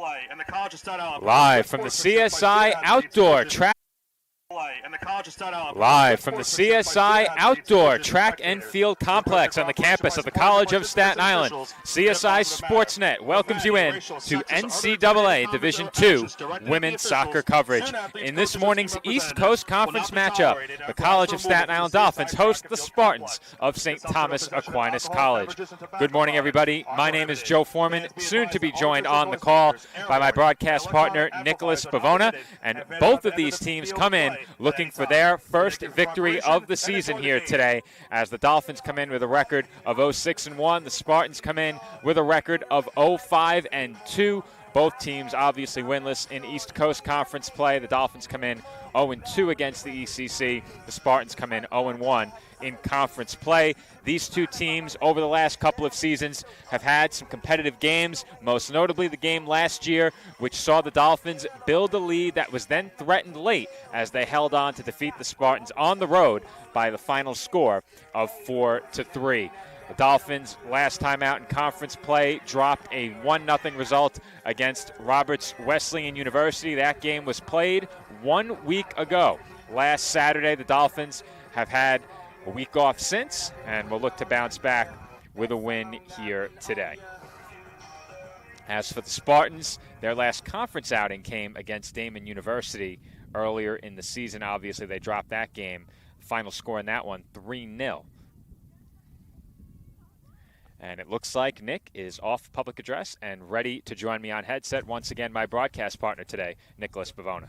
Live from the CSI Outdoor Track. Live from the CSI Outdoor Track and Field Complex on the campus of the College of Staten Island, CSI Sportsnet welcomes you in to NCAA Division II women's soccer coverage. In this morning's East Coast Conference matchup, the College of Staten Island Dolphins host the Spartans of St. Thomas Aquinas College. Good morning, everybody. My name is Joe Foreman, soon to be joined on the call by my broadcast partner, Nicholas Bavona, and both of these teams come in looking for their first victory of the season here today, as the Dolphins come in with a record of 0-6-1. The Spartans come in with a record of 0-5-2. Both teams obviously winless in East Coast Conference play. The Dolphins come in 0-2 against the ECC. The Spartans come in 0-1 in conference play. These two teams over the last couple of seasons have had some competitive games, most notably the game last year, which saw the Dolphins build a lead that was then threatened late as they held on to defeat the Spartans on the road by the final score of 4-3. The Dolphins, last time out in conference play, dropped a 1-0 result against Roberts Wesleyan University. That game was played 1 week ago. Last Saturday, the Dolphins have had a week off since, and will look to bounce back with a win here today. As for the Spartans, their last conference outing came against Damon University earlier in the season. Obviously, they dropped that game. Final score in that one, 3-0. And it looks like Nick is off public address and ready to join me on headset. Once again, my broadcast partner today, Nicholas Bavona.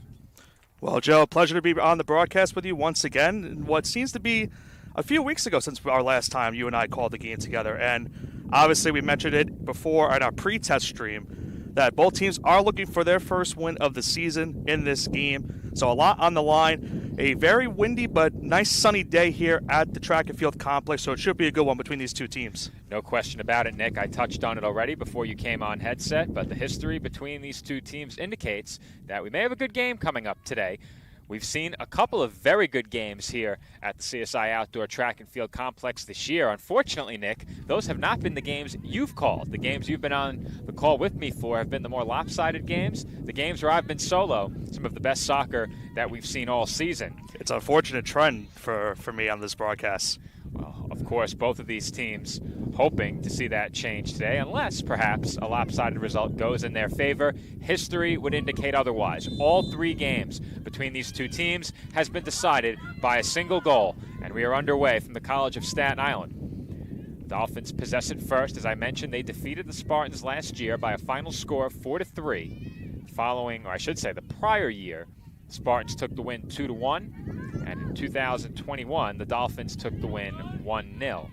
Well, Joe, a pleasure to be on the broadcast with you once again. What seems to be a few weeks ago since our last time you and I called the game together. And obviously we mentioned it before in our pre-test stream that both teams are looking for their first win of the season in this game. So a lot on the line. A very windy but nice sunny day here at the track and field complex, so it should be a good one between these two teams. No question about it, Nick. I touched on it already before you came on headset, but the history between these two teams indicates that we may have a good game coming up today. We've seen a couple of very good games here at the CSI Outdoor Track and Field Complex this year. Unfortunately, Nick, those have not been the games you've called. The games you've been on the call with me for have been the more lopsided games. The games where I've been solo, some of the best soccer that we've seen all season. It's an unfortunate trend for me on this broadcast. Well, of course, both of these teams hoping to see that change today, unless perhaps a lopsided result goes in their favor. History would indicate otherwise. All three games between these two teams has been decided by a single goal, and we are underway from the College of Staten Island. Dolphins possess it first. As I mentioned, they defeated the Spartans last year by a final score of 4-3. Following, or I should say the prior year, the Spartans took the win 2-1. And in 2021, the Dolphins took the win 1-0.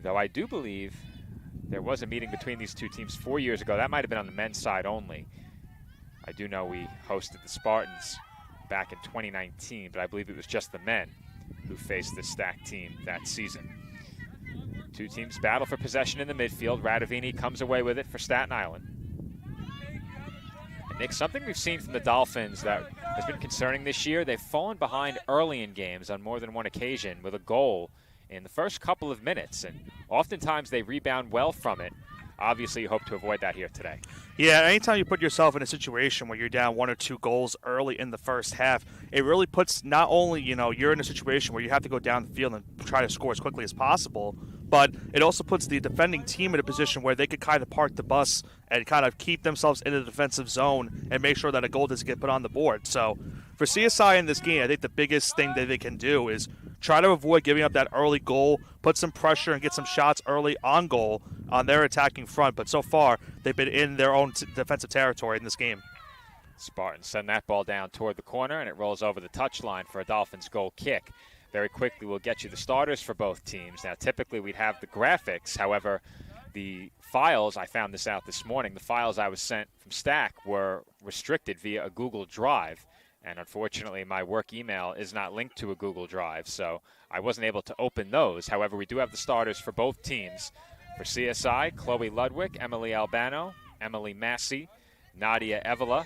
Though I do believe there was a meeting between these two teams 4 years ago. That might have been on the men's side only. I do know we hosted the Spartans back in 2019, but I believe it was just the men who faced this stacked team that season. Two teams battle for possession in the midfield. Radavini comes away with it for Staten Island. Nick, something we've seen from the Dolphins that has been concerning this year, they've fallen behind early in games on more than one occasion with a goal in the first couple of minutes, and oftentimes they rebound well from it. Obviously, you hope to avoid that here today. Yeah, anytime you put yourself in a situation where you're down 1 or 2 goals early in the first half, it really puts not only, you're in a situation where you have to go down the field and try to score as quickly as possible, but it also puts the defending team in a position where they could kind of park the bus and kind of keep themselves in the defensive zone and make sure that a goal doesn't get put on the board. So for CSI in this game, I think the biggest thing that they can do is try to avoid giving up that early goal, put some pressure and get some shots early on goal on their attacking front. But so far, they've been in their own defensive territory in this game. Spartans send that ball down toward the corner, and it rolls over the touchline for a Dolphins goal kick. Very quickly, we'll get you the starters for both teams. Now, typically, we'd have the graphics. However, the files, I found this out this morning, the files I was sent from Stack were restricted via a Google Drive. And unfortunately, my work email is not linked to a Google Drive, so I wasn't able to open those. However, we do have the starters for both teams. For CSI, Chloe Ludwig, Emily Albano, Emily Massey, Nadia Evola,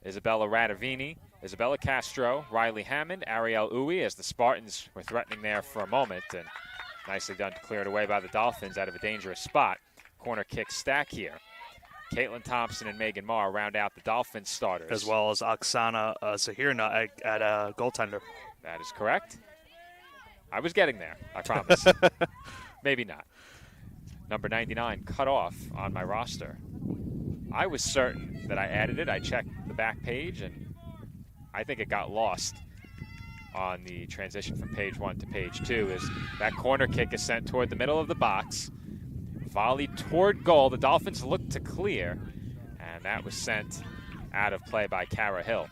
Isabella Radavini, Isabella Castro, Riley Hammond, Ariel Uwe, as the Spartans were threatening there for a moment, and nicely done to clear it away by the Dolphins out of a dangerous spot. Corner kick Stack here. Caitlin Thompson and Megan Marr round out the Dolphins starters. As well as Oksana Zahirna at goaltender. That is correct. I was getting there, I promise. Maybe not. Number 99 cut off on my roster. I was certain that I added it. I checked the back page, and I think it got lost on the transition from page 1 to page 2 as that corner kick is sent toward the middle of the box. Volley toward goal. The Dolphins looked to clear, and that was sent out of play by Kara Hill.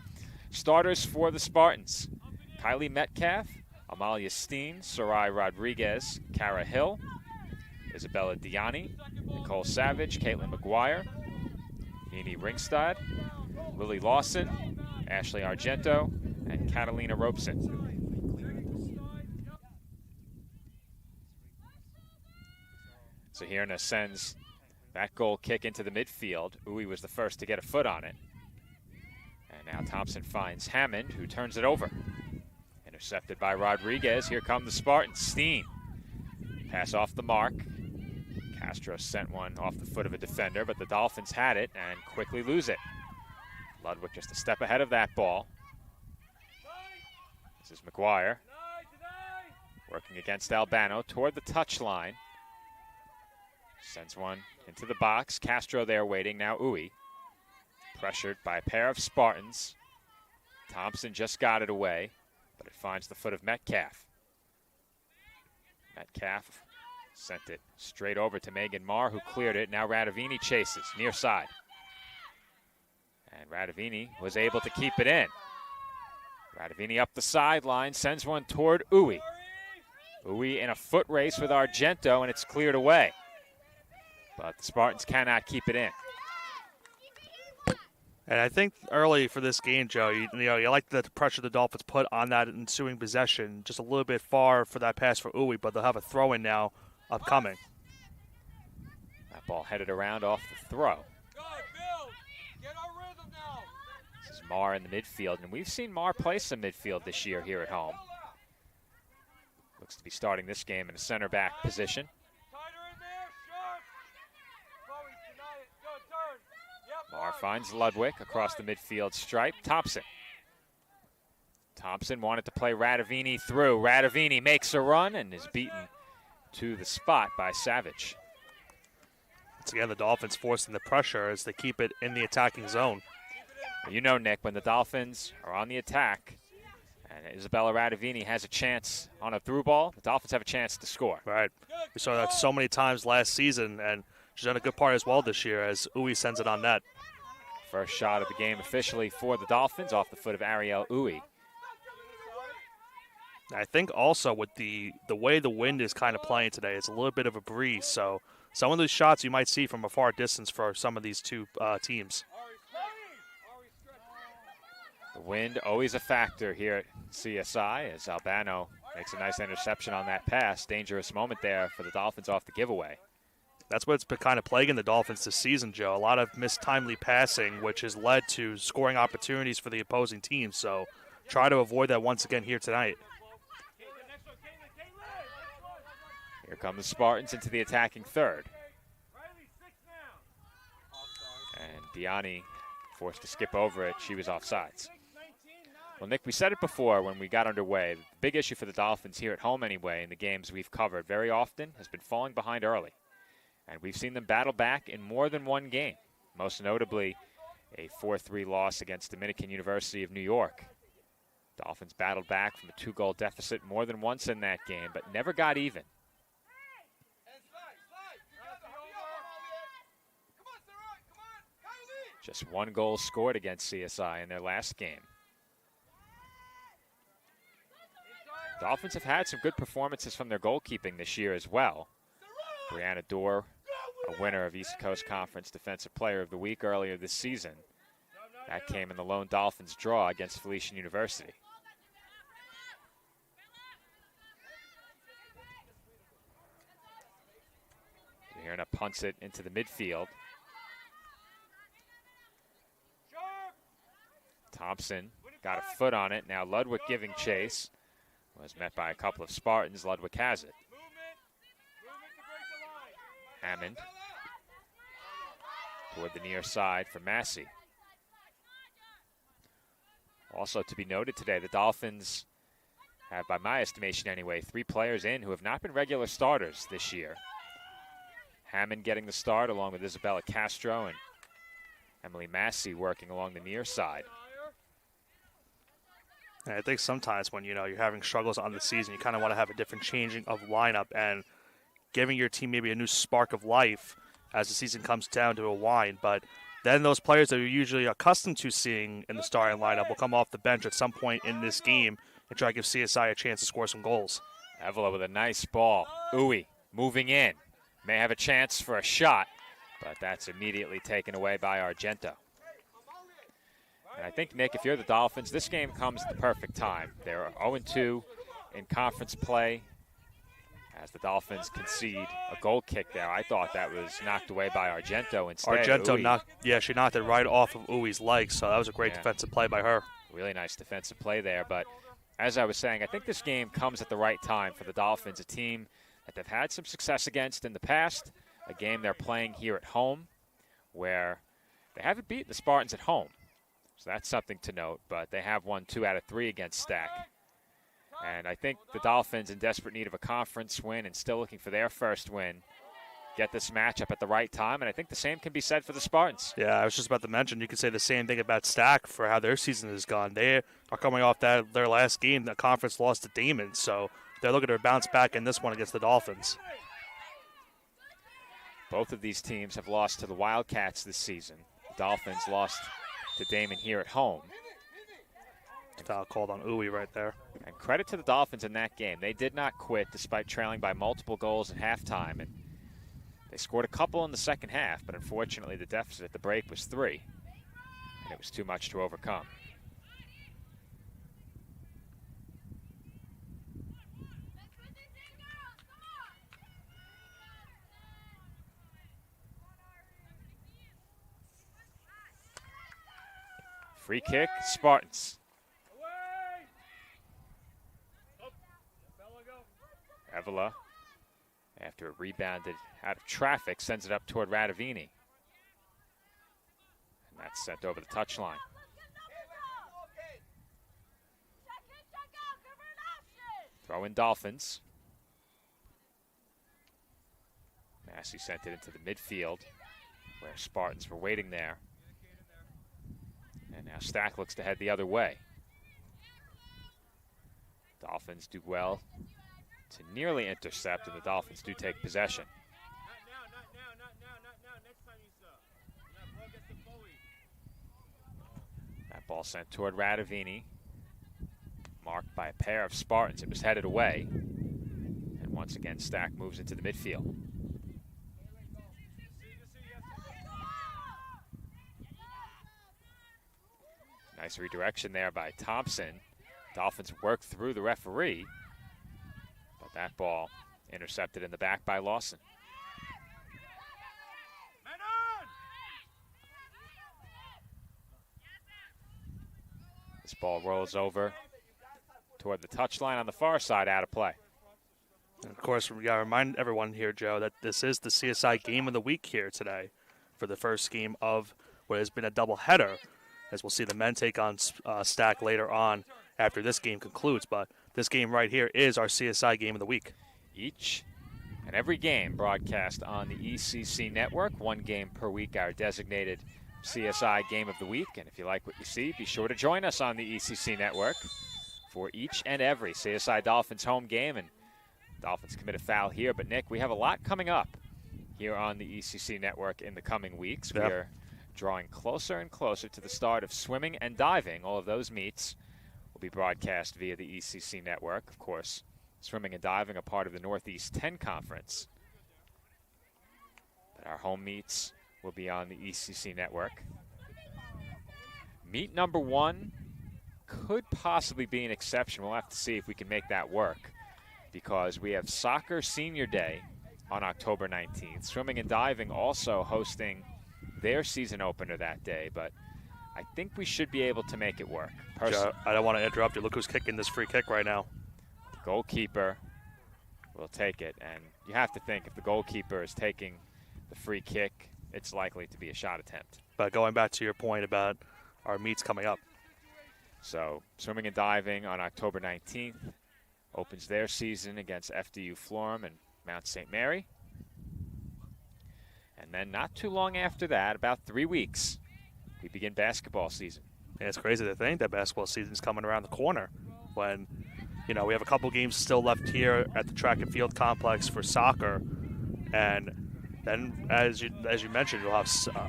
Starters for the Spartans: Kylie Metcalf, Amalia Steen, Sarai Rodriguez, Kara Hill, Isabella Diani, Nicole Savage, Caitlin McGuire, Nini Ringstad, Lily Lawson, Ashley Argento, and Catalina Robeson. Zahirna sends that goal kick into the midfield. Uwe was the first to get a foot on it. And now Thompson finds Hammond, who turns it over. Intercepted by Rodriguez. Here come the Spartans. Steen. Pass off the mark. Castro sent one off the foot of a defender, but the Dolphins had it and quickly lose it. Ludwig just a step ahead of that ball. This is McGuire. Working against Albano toward the touchline. Sends one into the box. Castro there waiting. Now Uwe. Pressured by a pair of Spartans. Thompson just got it away, but it finds the foot of Metcalf. Metcalf sent it straight over to Megan Marr, who cleared it. Now Radavini chases, near side. And Radavini was able to keep it in. Radavini up the sideline, sends one toward Uwe. Uwe in a foot race with Argento, and it's cleared away. But the Spartans cannot keep it in. And I think early for this game, Joe, you like the pressure the Dolphins put on that ensuing possession. Just a little bit far for that pass for Uwe, but they'll have a throw-in now upcoming. That ball headed around off the throw. This is Marr in the midfield, and we've seen Marr play some midfield this year here at home. Looks to be starting this game in a center back position. Marr finds Ludwig across the midfield stripe. Thompson wanted to play Radavini through. Radavini makes a run and is beaten to the spot by Savage. Once again, the Dolphins forcing the pressure as they keep it in the attacking zone. You know, Nick, when the Dolphins are on the attack and Isabella Radavini has a chance on a through ball, the Dolphins have a chance to score. Right. We saw that so many times last season, and she's done a good part as well this year as Uwe sends it on net. First shot of the game officially for the Dolphins off the foot of Ariel Uwe. I think also with the way the wind is kind of playing today, it's a little bit of a breeze. So some of those shots you might see from a far distance for some of these two teams. The wind always a factor here at CSI as Albano makes a nice interception on that pass. Dangerous moment there for the Dolphins off the giveaway. That's what's been kind of plaguing the Dolphins this season, Joe. A lot of missed timely passing, which has led to scoring opportunities for the opposing team. So try to avoid that once again here tonight. Here come the Spartans into the attacking third. And Diani forced to skip over it. She was offsides. Well, Nick, we said it before when we got underway. The big issue for the Dolphins here at home anyway in the games we've covered very often has been falling behind early. And we've seen them battle back in more than one game, most notably a 4-3 loss against Dominican University of New York. Dolphins battled back from a 2-goal deficit more than once in that game, but never got even. Just 1 goal scored against CSI in their last game. Dolphins have had some good performances from their goalkeeping this year as well. Brianna Dorr, a winner of East Coast Conference Defensive Player of the Week earlier this season. That came in the lone Dolphins draw against Felician University. Zahirna punts it into the midfield. Thompson got a foot on it. Now Ludwig giving chase. Was met by a couple of Spartans. Ludwig has it. Hammond toward the near side for Massey. Also to be noted today, the Dolphins have, by my estimation anyway, 3 players in who have not been regular starters this year. Hammond getting the start along with Isabella Castro and Emily Massey working along the near side. And I think sometimes when, you're having struggles on the season, you kind of want to have a different changing of lineup and giving your team maybe a new spark of life as the season comes down to a wind. But then those players that you're usually accustomed to seeing in the starting lineup will come off the bench at some point in this game and try to give CSI a chance to score some goals. Avila with a nice ball. Uwe moving in. May have a chance for a shot, but that's immediately taken away by Argento. And I think, Nick, if you're the Dolphins, this game comes at the perfect time. They're 0-2 in conference play as the Dolphins concede a goal kick there. I thought that was knocked away by Argento instead. Argento she knocked it right off of Uwe's legs, so that was a great defensive play by her. Really nice defensive play there, but as I was saying, I think this game comes at the right time for the Dolphins, a team that they've had some success against in the past, a game they're playing here at home where they haven't beaten the Spartans at home. So that's something to note, but they have won 2 out of 3 against Stack. And I think the Dolphins, in desperate need of a conference win and still looking for their first win, get this matchup at the right time, and I think the same can be said for the Spartans. Yeah, I was just about to mention, you could say the same thing about Stack for how their season has gone. They are coming off their last game, the conference lost to Damon, so they're looking to bounce back in this one against the Dolphins. Both of these teams have lost to the Wildcats this season. The Dolphins lost to Damon here at home. Foul called on Uwe right there. And credit to the Dolphins in that game. They did not quit despite trailing by multiple goals at halftime. And they scored a couple in the second half, but unfortunately the deficit at the break was 3. And it was too much to overcome. Free kick, Spartans. Avila, after it rebounded out of traffic, sends it up toward Radavini. And that's sent over the touchline. Throw in Dolphins. Massey sent it into the midfield where Spartans were waiting there. And now Stack looks to head the other way. Dolphins do well to nearly intercept, and the Dolphins do take possession. That ball sent toward Radavini, marked by a pair of Spartans. It was headed away. And once again, Stack moves into the midfield. Nice redirection there by Thompson. Dolphins work through the referee, but that ball intercepted in the back by Lawson. This ball rolls over toward the touchline on the far side, out of play. And of course, we got to remind everyone here, Joe, that this is the CSI game of the week here today for the first game of what has been a doubleheader, as we'll see the men take on Stack later on after this game concludes. But this game right here is our CSI game of the week. Each and every game broadcast on the ECC network, 1 game per week, our designated CSI game of the week. And if you like what you see, be sure to join us on the ECC network for each and every CSI Dolphins home game. And Dolphins commit a foul here. But, Nick, we have a lot coming up here on the ECC network in the coming weeks. Yep. We are drawing closer and closer to the start of swimming and diving. All of those meets will be broadcast via the ECC network. Of course, swimming and diving are part of the Northeast 10 Conference. But our home meets will be on the ECC network. Meet number 1 could possibly be an exception. We'll have to see if we can make that work, because we have Soccer Senior Day on October 19th. Swimming and diving also hosting their season opener that day, but I think we should be able to make it work. Joe, I don't want to interrupt you. Look who's kicking this free kick right now. The goalkeeper will take it, and you have to think if the goalkeeper is taking the free kick, it's likely to be a shot attempt. But going back to your point about our meets coming up. So swimming and diving on October 19th opens their season against FDU Florham and Mount St. Mary. And then not too long after that, about 3 weeks, we begin basketball season. And it's crazy to think that basketball season's coming around the corner when, we have a couple games still left here at the track and field complex for soccer. And then, as you mentioned, you'll have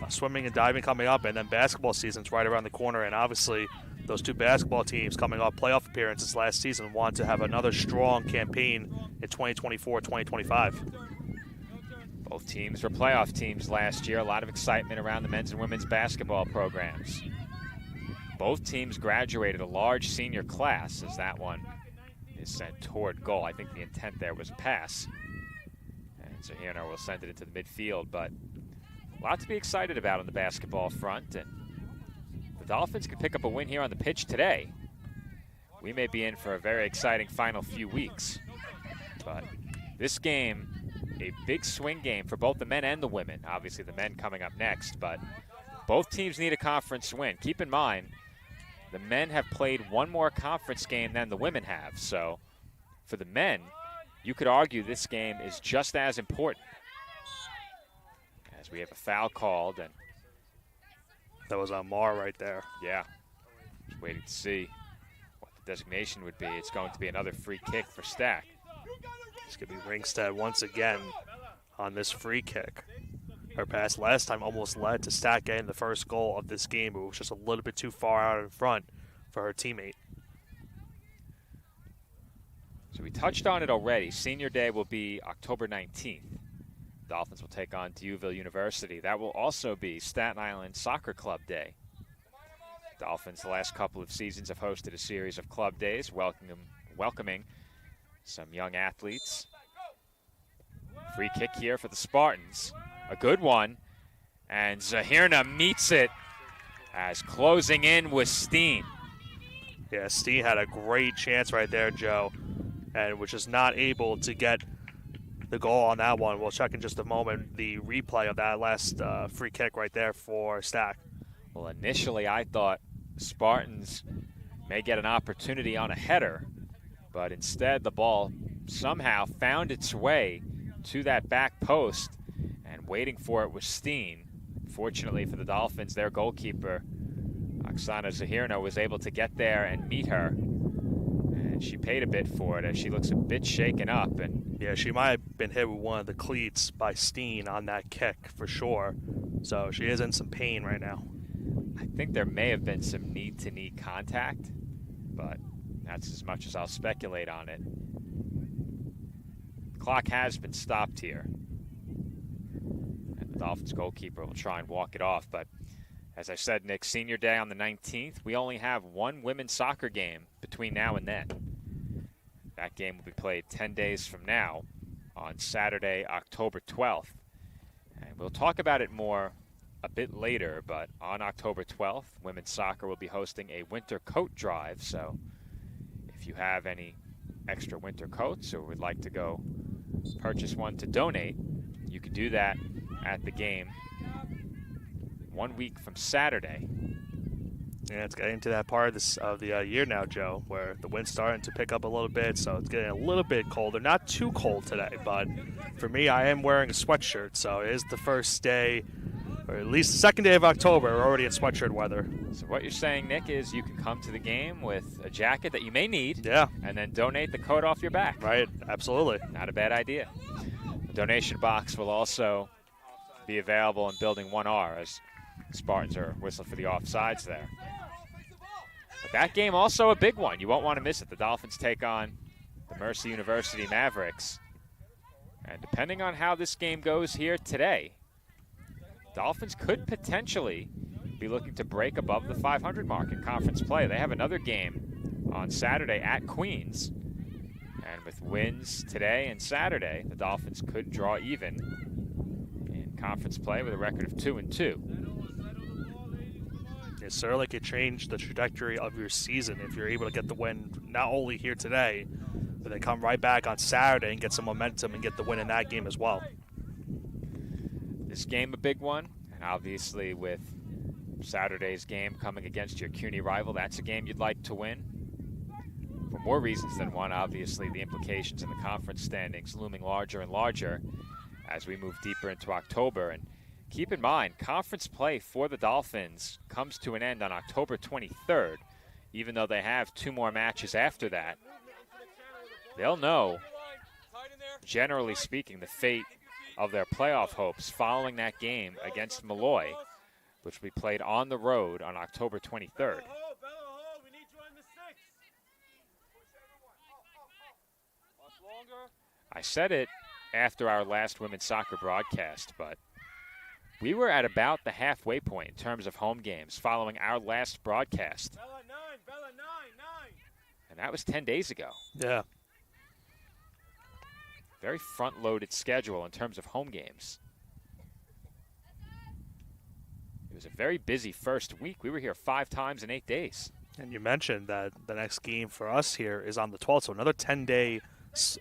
swimming and diving coming up, and then basketball season's right around the corner. And obviously, those two basketball teams coming off playoff appearances last season want to have another strong campaign in 2024-2025. Both teams were playoff teams last year. A lot of excitement around the men's and women's basketball programs. Both teams graduated a large senior class, as that one is sent toward goal. I think the intent there was a pass. And Zahirna will send it into the midfield, but a lot to be excited about on the basketball front. And the Dolphins could pick up a win here on the pitch today. We may be in for a very exciting final few weeks. But this game, a big swing game for both the men and the women. Obviously the men coming up next, but both teams need a conference win. Keep in mind, the men have played one more conference game than the women have. So for the men, you could argue this game is just as important. As we have a foul called, and that was on Marr right there. Yeah, just waiting to see what the designation would be. It's going to be another free kick for Stack. It's going to be Ringstead once again on this free kick. Her pass last time almost led to Stack getting the first goal of this game, but it was just a little bit too far out in front for her teammate. So we touched on it already. Senior Day will be October 19th. Dolphins will take on D'Youville University. That will also be Staten Island Soccer Club Day. Dolphins the last couple of seasons have hosted a series of club days, welcoming some young athletes. Free kick here for the Spartans. A good one. And Zahirna meets it as closing in was Steen. Yeah, Steen had a great chance right there, Joe, and was just not able to get the goal on that one. We'll check in just a moment the replay of that last free kick right there for Stack. Well, initially I thought Spartans may get an opportunity on a header, but instead the ball somehow found its way to that back post, and waiting for it was Steen. Fortunately for the Dolphins, their goalkeeper, Oksana Zahirna, was able to get there and meet her, and she paid a bit for it as she looks a bit shaken up. And yeah, she might have been hit with one of the cleats by Steen on that kick for sure, so she is in some pain right now. I think there may have been some knee-to-knee contact, but that's as much as I'll speculate on it. The clock has been stopped here, and the Dolphins goalkeeper will try and walk it off. But as I said, Nick, Senior Day on the 19th, we only have one women's soccer game between now and then. That game will be played 10 days from now on Saturday, October 12th. And we'll talk about it more a bit later, but on October 12th, women's soccer will be hosting a winter coat drive. So if you have any extra winter coats or would like to go purchase one to donate, you can do that at the game 1 week from Saturday. Yeah, it's getting to that part of the year now, Joe, where the wind's starting to pick up a little bit, so it's getting a little bit colder. Not too cold today, but for me, I am wearing a sweatshirt, so it is the first day, or at least the second day of October. We're already in sweatshirt weather. So what you're saying, Nick, is you can come to the game with a jacket that you may need, yeah, and then donate the coat off your back. Right, absolutely. Not a bad idea. The donation box will also be available in Building 1R as Spartans are whistling for the offsides there. But that game also a big one. You won't want to miss it. The Dolphins take on the Mercy University Mavericks. And depending on how this game goes here today, Dolphins could potentially be looking to break above the 500 mark in conference play. They have another game on Saturday at Queens. And with wins today and Saturday, the Dolphins could draw even in conference play with a record of 2-2. It certainly could change the trajectory of your season if you're able to get the win not only here today, but then come right back on Saturday and get some momentum and get the win in that game as well. This game a big one. And obviously with Saturday's game coming against your CUNY rival, that's a game you'd like to win. For more reasons than one, obviously the implications in the conference standings looming larger and larger as we move deeper into October. And keep in mind, conference play for the Dolphins comes to an end on October 23rd, even though they have 2 more matches after that. They'll know, generally speaking, the fate of their playoff hopes following that game against Malloy, which will be played on the road on October 23rd. I said it after our last women's soccer broadcast, but we were at about the halfway point in terms of home games following our last broadcast. And that was 10 days ago. Yeah. Very front-loaded schedule in terms of home games. It was a very busy first week. We were here 5 times in 8 days. And you mentioned that the next game for us here is on the 12th, so another 10-day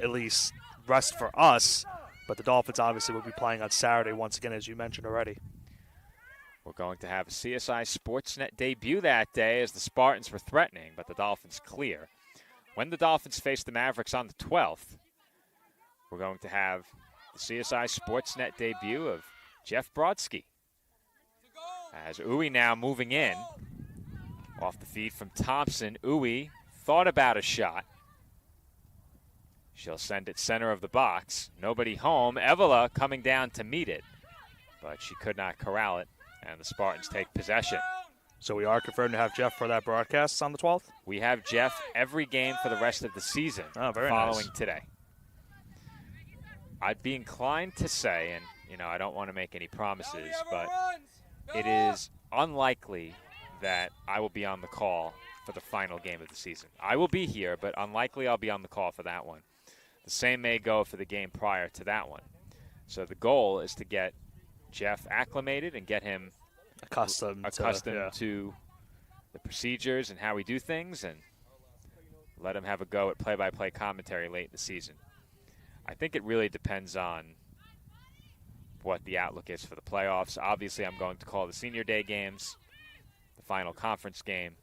at least rest for us. But the Dolphins obviously will be playing on Saturday once again, as you mentioned already. We're going to have a CSI Sportsnet debut that day as the Spartans were threatening, but the Dolphins clear. When the Dolphins face the Mavericks on the 12th, we're going to have the CSI Sportsnet debut of Jeff Brodsky. As Uwe now moving in. Off the feed from Thompson. Uwe thought about a shot. She'll send it center of the box. Nobody home. Evola coming down to meet it. But she could not corral it, and the Spartans take possession. So we are confirmed to have Jeff for that broadcast on the 12th? We have Jeff every game for the rest of the season following today. I'd be inclined to say, and I don't want to make any promises, but it is unlikely that I will be on the call for the final game of the season. I will be here, but unlikely I'll be on the call for that one. The same may go for the game prior to that one. So the goal is to get Jeff acclimated and get him accustomed to the procedures and how we do things, and let him have a go at play-by-play commentary late in the season. I think it really depends on what the outlook is for the playoffs. Obviously, I'm going to call the senior day games, the final conference game,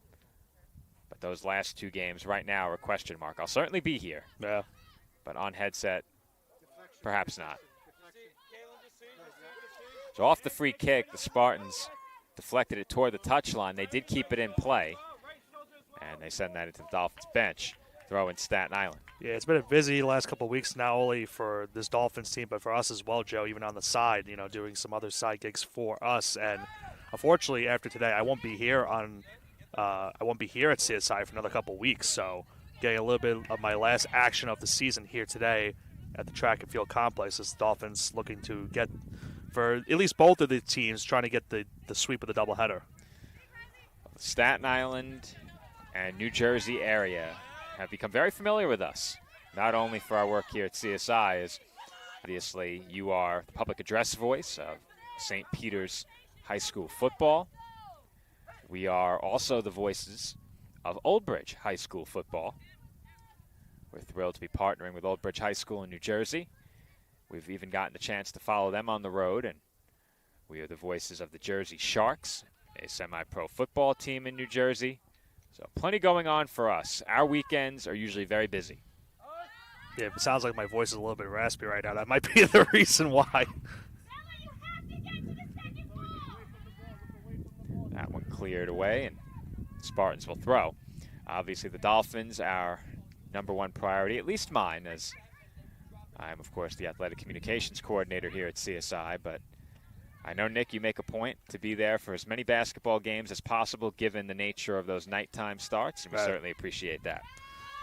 but those last 2 games right now are a question mark. I'll certainly be here, but on headset, perhaps not. So off the free kick, the Spartans deflected it toward the touchline. They did keep it in play, and they send that into the Dolphins bench. Throw in Staten Island. Yeah, it's been a busy last couple of weeks, not only for this Dolphins team, but for us as well, Joe, even on the side, doing some other side gigs for us. And unfortunately, after today, I won't be here at CSI for another couple of weeks. So getting a little bit of my last action of the season here today at the track and field complex as the Dolphins looking to get, for at least both of the teams, trying to get the sweep of the doubleheader. Staten Island and New Jersey area have become very familiar with us, not only for our work here at CSI, as obviously you are the public address voice of St. Peter's High School football. We are also the voices of Old Bridge High School football. We're thrilled to be partnering with Old Bridge High School in New Jersey. We've even gotten the chance to follow them on the road, and we are the voices of the Jersey Sharks, a semi-pro football team in New Jersey. So plenty going on for us. Our weekends are usually very busy. Yeah, it sounds like my voice is a little bit raspy right now. That might be the reason why. That one cleared away, and Spartans will throw. Obviously, the Dolphins, our #1 priority, at least mine, as I am, of course, the athletic communications coordinator here at CSI, but I know, Nick, you make a point to be there for as many basketball games as possible given the nature of those nighttime starts, and we certainly appreciate that.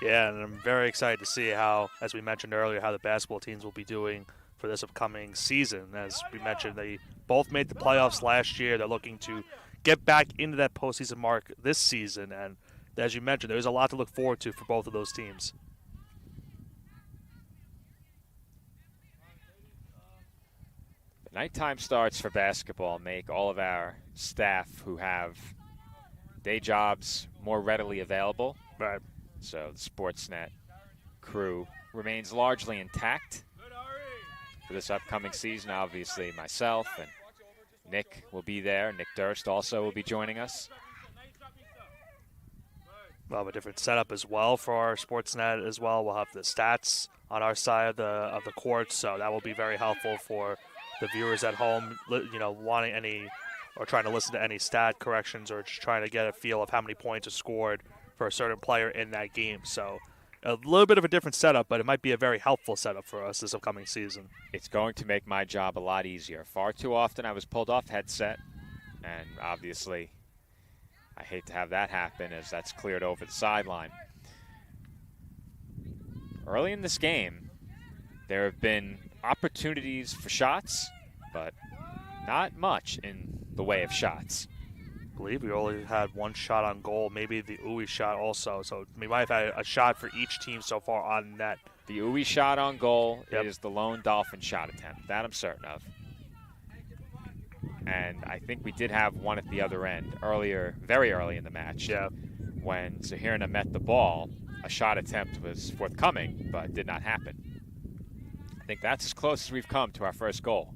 Yeah, and I'm very excited to see how, as we mentioned earlier, how the basketball teams will be doing for this upcoming season. As we mentioned, they both made the playoffs last year. They're looking to get back into that postseason mark this season, and as you mentioned, there's a lot to look forward to for both of those teams. Nighttime starts for basketball make all of our staff who have day jobs more readily available. Right. So the Sportsnet crew remains largely intact for this upcoming season. Obviously myself and Nick will be there. Nick Durst also will be joining us. We'll have a different setup as well for our Sportsnet as well. We'll have the stats on our side of the court, so that will be very helpful for the viewers at home, wanting any or trying to listen to any stat corrections or just trying to get a feel of how many points are scored for a certain player in that game. So a little bit of a different setup, but it might be a very helpful setup for us this upcoming season. It's going to make my job a lot easier. Far too often I was pulled off headset, and obviously I hate to have that happen as that's cleared over the sideline. Early in this game, there have been opportunities for shots, but not much in the way of shots. I believe we only had one shot on goal, maybe the Uwe shot also. So we might have had a shot for each team so far on net. The Uwe shot on goal is the lone Dolphin shot attempt. That I'm certain of. And I think we did have one at the other end earlier, very early in the match. Yeah. When Zahirna met the ball, a shot attempt was forthcoming, but did not happen. I think that's as close as we've come to our first goal.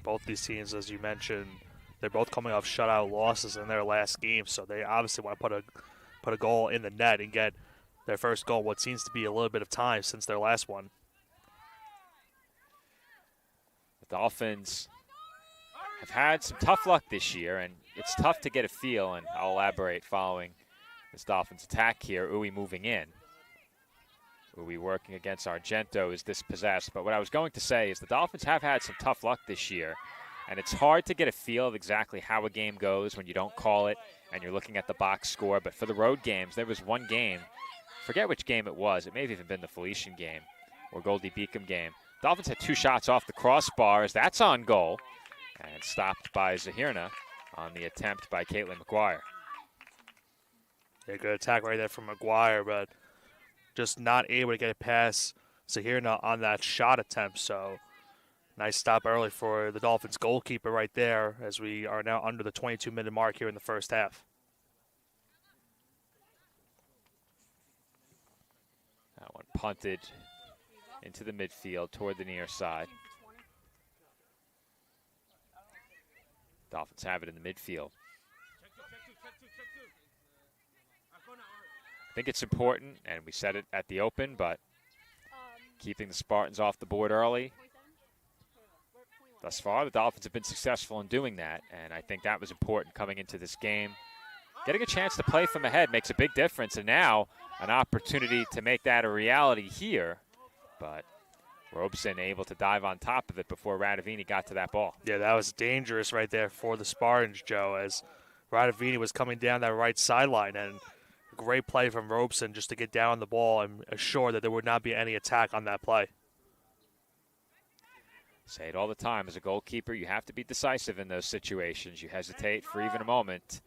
Both these teams, as you mentioned, they're both coming off shutout losses in their last game, so they obviously want to put a goal in the net and get their first goal, what seems to be a little bit of time since their last one. The Dolphins have had some tough luck this year, and it's tough to get a feel, and I'll elaborate following this Dolphins attack here. Uwe moving in. Uwe working against Argento is dispossessed. But what I was going to say is the Dolphins have had some tough luck this year, and it's hard to get a feel of exactly how a game goes when you don't call it and you're looking at the box score. But for the road games, there was one game, forget which game it was. It may have even been the Felician game or Goldie Beacom game. Dolphins had 2 shots off the crossbars. That's on goal and stopped by Zahirna on the attempt by Caitlin McGuire. Yeah, good attack right there from McGuire, but just not able to get it past Zahirna on that shot attempt. So nice stop early for the Dolphins goalkeeper right there as we are now under the 22-minute mark here in the first half. That one punted into the midfield toward the near side. Dolphins have it in the midfield. I think it's important, and we said it at the open, but keeping the Spartans off the board early. Thus far, the Dolphins have been successful in doing that, and I think that was important coming into this game. Getting a chance to play from ahead makes a big difference, and now an opportunity to make that a reality here. But Robeson able to dive on top of it before Radavini got to that ball. Yeah, that was dangerous right there for the Spartans, Joe, as Radavini was coming down that right sideline, and great play from Robeson just to get down the ball and assure that there would not be any attack on that play. Say it all the time. As a goalkeeper, you have to be decisive in those situations. You hesitate for even a moment,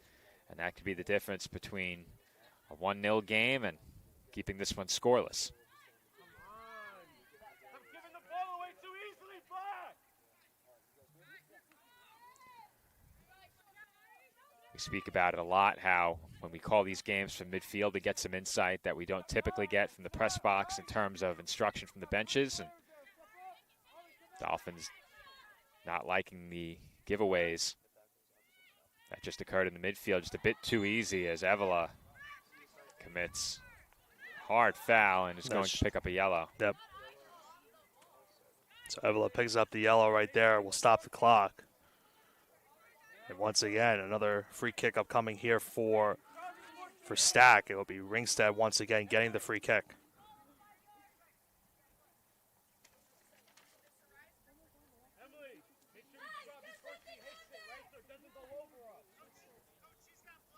and that could be the difference between a 1-0 game and keeping this one scoreless. We speak about it a lot, how when we call these games from midfield, we get some insight that we don't typically get from the press box in terms of instruction from the benches. And Dolphins not liking the giveaways that just occurred in the midfield, just a bit too easy as Evela commits hard foul and is going to pick up a yellow. Yep. So Evela picks up the yellow right there. We'll stop the clock. And once again, another free kick upcoming here for Stack. It will be Ringstead once again getting the free kick.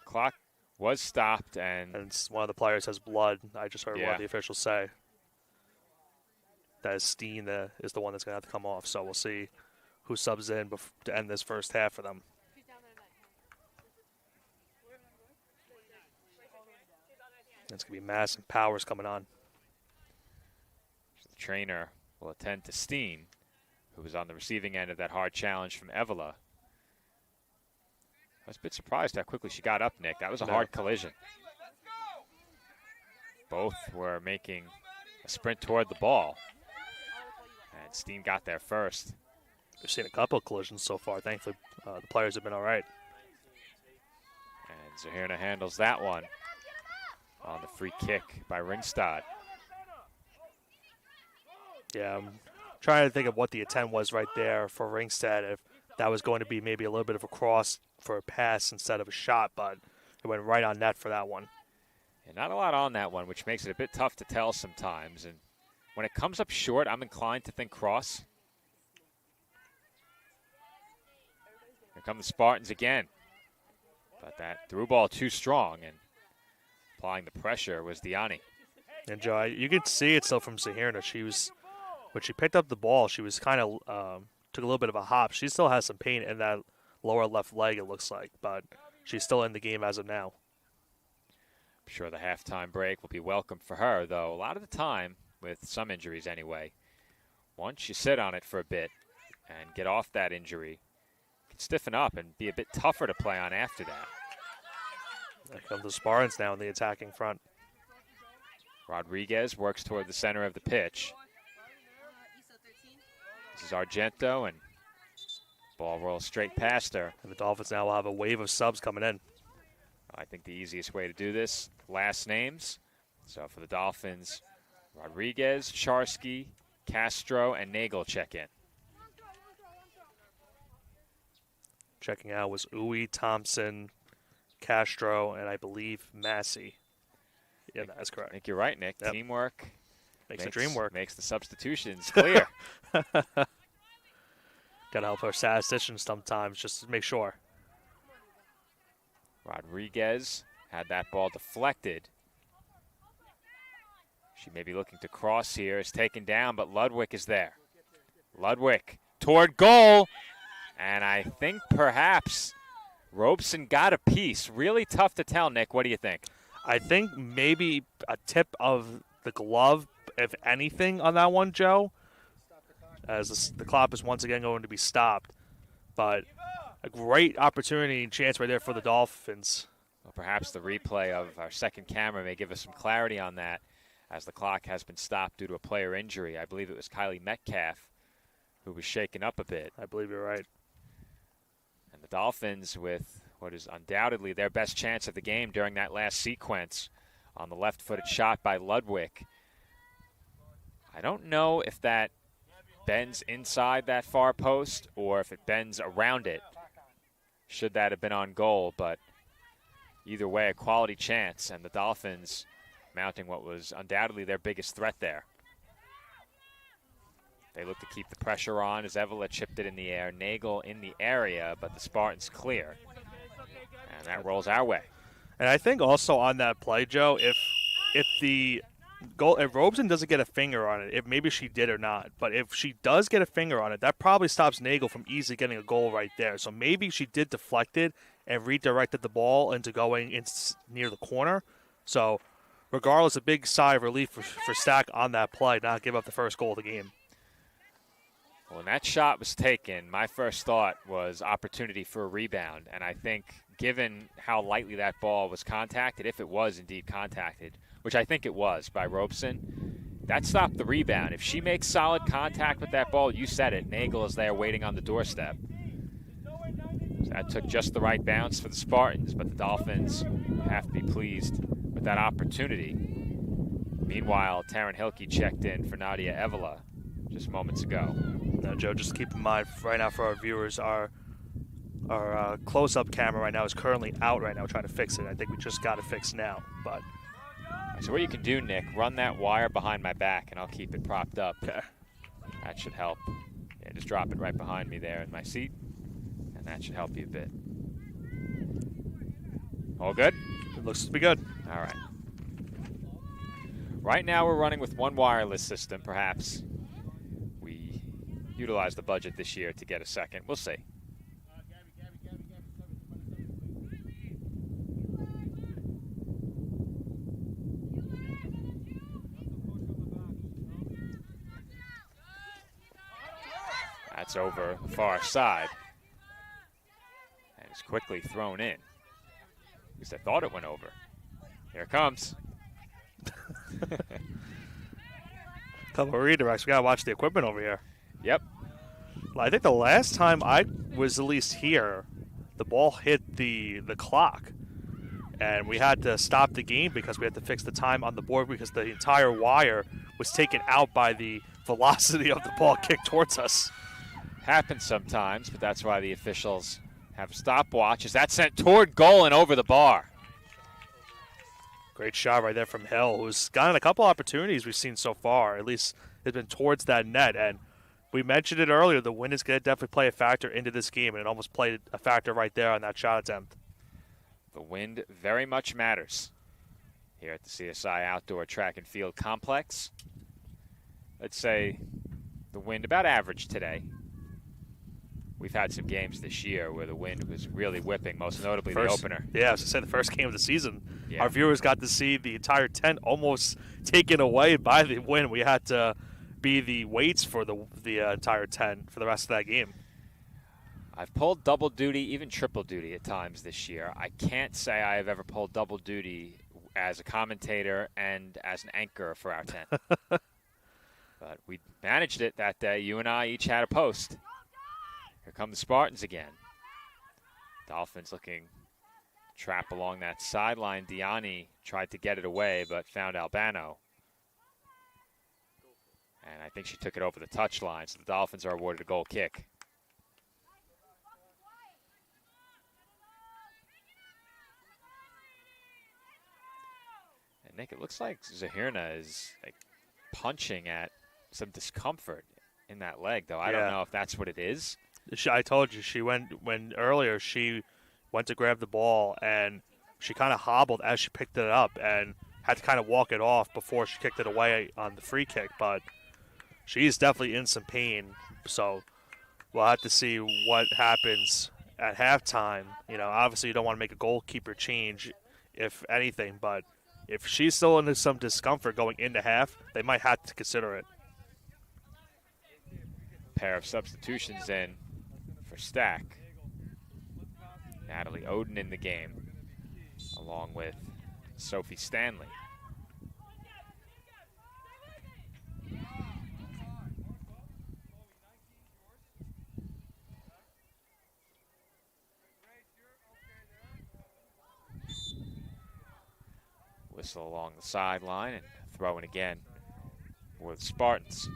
Clock was stopped, and one of the players has blood. I just heard one of the officials say that Steen is the one that's going to have to come off. So we'll see who subs in to end this first half for them. It's going to be Mass and Powers coming on. The trainer will attend to Steen, who was on the receiving end of that hard challenge from Evela. I was a bit surprised how quickly she got up, Nick. That was a hard collision. Both were making a sprint toward the ball, and Steen got there first. We've seen a couple of collisions so far. Thankfully, the players have been all right. And Zahirna handles that one on the free kick by Ringstad. Yeah, I'm trying to think of what the intent was right there for Ringstad, if that was going to be maybe a little bit of a cross for a pass instead of a shot, but it went right on net for that one. And not a lot on that one, which makes it a bit tough to tell sometimes. And when it comes up short, I'm inclined to think cross. Here come the Spartans again. But that through ball too strong, and applying the pressure was Diani. And Joe, you could see it still from Zahirna. She was, when she picked up the ball, she was kind of took a little bit of a hop. She still has some pain in that lower left leg, it looks like, but she's still in the game as of now. I'm sure the halftime break will be welcome for her, though. A lot of the time, with some injuries anyway, once you sit on it for a bit and get off that injury, you can stiffen up and be a bit tougher to play on after that. There come the Spartans now in the attacking front. Rodriguez works toward the center of the pitch. This is Argento, and ball rolls straight past her. And the Dolphins now will have a wave of subs coming in. I think the easiest way to do this, last names. So for the Dolphins, Rodriguez, Charsky, Castro, and Nagel check in. Checking out was Uwe, Thompson, Castro, and I believe Massey. Yeah, that's correct. I think you're right, Nick. Yep. Teamwork makes the dream work. Makes the substitutions clear. Got to help our statisticians sometimes just to make sure. Rodriguez had that ball deflected. She may be looking to cross here. Is taken down, but Ludwig is there. Ludwig toward goal. And I think perhaps Robeson got a piece. Really tough to tell, Nick. What do you think? I think maybe a tip of the glove, if anything, on that one, Joe, as the clock is once again going to be stopped. But a great opportunity and chance right there for the Dolphins. Well, perhaps the replay of our second camera may give us some clarity on that, as the clock has been stopped due to a player injury. I believe it was Kylie Metcalf who was shaken up a bit. I believe you're right. And the Dolphins with what is undoubtedly their best chance of the game during that last sequence on the left-footed shot by Ludwig. I don't know if that bends inside that far post or if it bends around it, should that have been on goal. But either way, a quality chance, and the Dolphins mounting what was undoubtedly their biggest threat there. They look to keep the pressure on as Evola chipped it in the air. Nagel in the area, but the Spartans clear. And that rolls our way. And I think also on that play, Joe, if the goal, if Robeson doesn't get a finger on it, if maybe she did or not, but if she does get a finger on it, that probably stops Nagel from easily getting a goal right there. So maybe she did deflect it and redirected the ball into going in near the corner. So regardless, a big sigh of relief for Stack on that play, not give up the first goal of the game. Well, when that shot was taken, my first thought was opportunity for a rebound. And I think given how lightly that ball was contacted, if it was indeed contacted, which I think it was by Robeson, that stopped the rebound. If she makes solid contact with that ball, you said it, Nagel is there waiting on the doorstep. So that took just the right bounce for the Spartans, but the Dolphins have to be pleased with that opportunity. Meanwhile, Taryn Hilke checked in for Nadia Evola just moments ago. Now, Joe, just keep in mind right now for our viewers, our close-up camera right now is currently out right now trying to fix it. I think we just got it fixed now. But so what you can do, Nick, run that wire behind my back, and I'll keep it propped up. Okay. That should help. Yeah, just drop it right behind me there in my seat, and that should help you a bit. All good? It looks to be good. All right. Right now we're running with one wireless system, perhaps. We utilize the budget this year to get a second. We'll see. That's over the far side. And it's quickly thrown in. At least I thought it went over. Here it comes. Couple of redirects. We got to watch the equipment over here. Yep. I think the last time I was at least here, the ball hit the clock, and we had to stop the game because we had to fix the time on the board because the entire wire was taken out by the velocity of the ball kicked towards us. Happens sometimes, but that's why the officials have a stopwatch. Is that sent toward goal and over the bar? Great shot right there from Hill, who's gotten a couple opportunities we've seen so far. At least it's been towards that net, and we mentioned it earlier. The wind is going to definitely play a factor into this game, and it almost played a factor right there on that shot attempt. The wind very much matters here at the CSI Outdoor Track and Field Complex. Let's say the wind about average today. We've had some games this year where the wind was really whipping, most notably the opener. Yeah, I was going to say the first game of the season. Yeah. Our viewers got to see the entire tent almost taken away by the wind. We had to be the weights for the entire tent for the rest of that game. I've pulled double duty, even triple duty at times this year. I can't say I have ever pulled double duty as a commentator and as an anchor for our tent. But we managed it that day. You and I each had a post. Here come the Spartans again. Dolphins looking trap along that sideline. Diani tried to get it away, but found Albano. And I think she took it over the touchline, so the Dolphins are awarded a goal kick. And Nick, it looks like Zahirna is like punching at some discomfort in that leg, though. I don't know if that's what it is. I told you, she went earlier. She went to grab the ball, and she kind of hobbled as she picked it up and had to kind of walk it off before she kicked it away on the free kick. But she's definitely in some pain, so we'll have to see what happens at halftime. You know, obviously you don't want to make a goalkeeper change, if anything, but if she's still in some discomfort going into half, they might have to consider it. Pair of substitutions in for Stack. Natalie Oden in the game, along with Sophie Stanley. Whistle along the sideline and throw in again for the Spartans.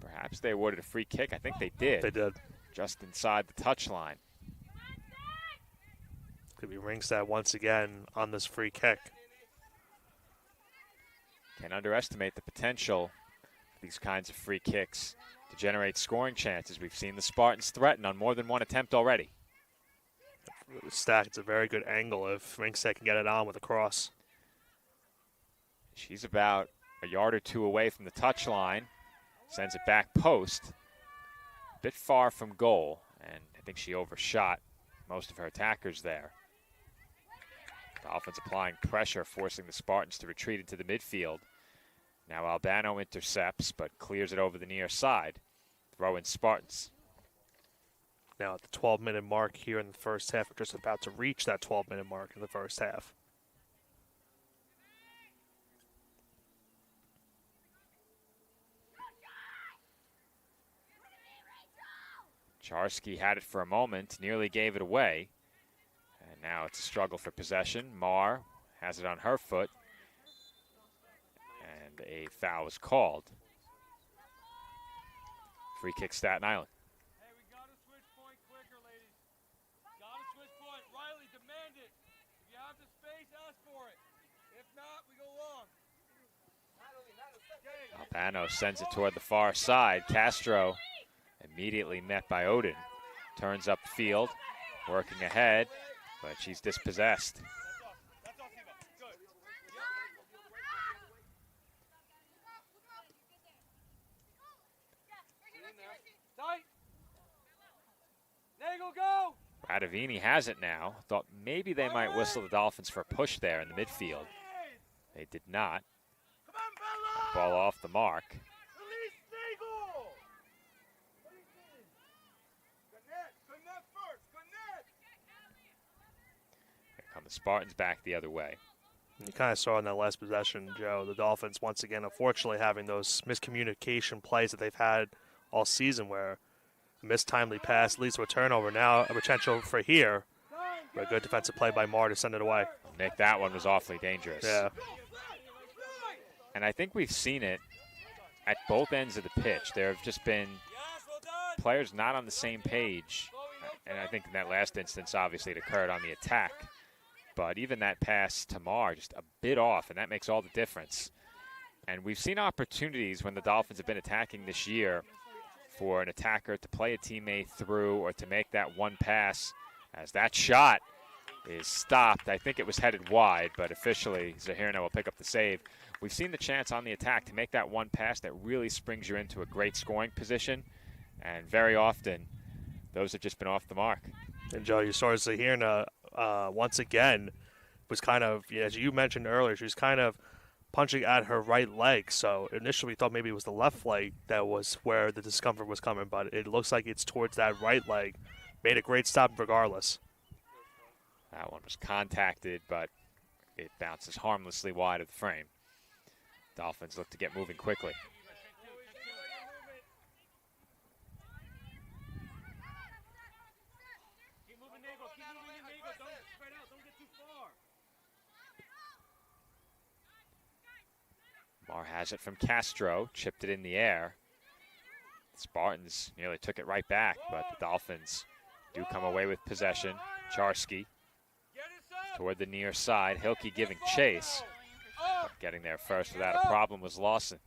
Perhaps they awarded a free kick. I think they did. They did. Just inside the touchline. Could be Ringstad once again on this free kick. Can't underestimate the potential of these kinds of free kicks to generate scoring chances. We've seen the Spartans threaten on more than one attempt already. Stack, it's a very good angle if Ringstad can get it on with a cross. She's about a yard or two away from the touchline. Sends it back post. A bit far from goal, and I think she overshot most of her attackers there. Dolphins applying pressure, forcing the Spartans to retreat into the midfield. Now Albano intercepts, but clears it over the near side. Throw in Spartans. Now at the 12-minute mark here in the first half, we're just about to reach that 12-minute mark in the first half. Charsky had it for a moment, nearly gave it away. And now it's a struggle for possession. Marr has it on her foot. And a foul is called. Free kick, Staten Island. Hey, we got to switch point quicker, ladies. Got to switch point. Riley, demand it. If you have the space, ask for it. If not, we go long. Albano sends it toward the far side. Castro immediately met by Oden. Turns up field, working ahead, but she's dispossessed. Radovini has it now. Thought maybe they might whistle the Dolphins for a push there in the midfield. They did not. Ball off the mark. Here come the Spartans back the other way. You kind of saw in that last possession, Joe, the Dolphins once again, unfortunately, having those miscommunication plays that they've had all season where a missed timely pass leads to a turnover. Now a potential for here, but a good defensive play by Marr to send it away. Nick, that one was awfully dangerous. Yeah. And I think we've seen it at both ends of the pitch. There have just been players not on the same page. And I think in that last instance, obviously, it occurred on the attack. But even that pass to Marr, just a bit off, and that makes all the difference. And we've seen opportunities when the Dolphins have been attacking this year for an attacker to play a teammate through or to make that one pass. As that shot is stopped, I think it was headed wide, but officially Zahirna will pick up the save. We've seen the chance on the attack to make that one pass that really springs you into a great scoring position. And very often, those have just been off the mark. And Joe, you saw Zahirna once again was kind of, as you mentioned earlier, she was kind of punching at her right leg. So initially we thought maybe it was the left leg that was where the discomfort was coming, but it looks like it's towards that right leg. Made a great stop regardless. That one was contacted, but it bounces harmlessly wide of the frame. Dolphins look to get moving quickly. Marr has it from Castro, chipped it in the air. Spartans nearly took it right back, but the Dolphins do come away with possession. Charsky toward the near side. Hilke giving chase. But getting there first without a problem was Lawson.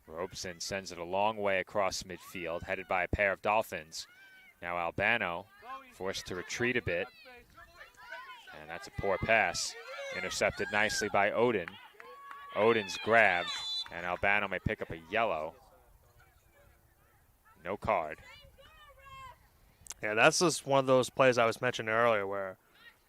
Robeson sends it a long way across midfield, headed by a pair of Dolphins. Now Albano forced to retreat a bit. And that's a poor pass. Intercepted nicely by Odin. Odin's grabbed, and Albano may pick up a yellow. No card. Yeah, that's just one of those plays I was mentioning earlier where,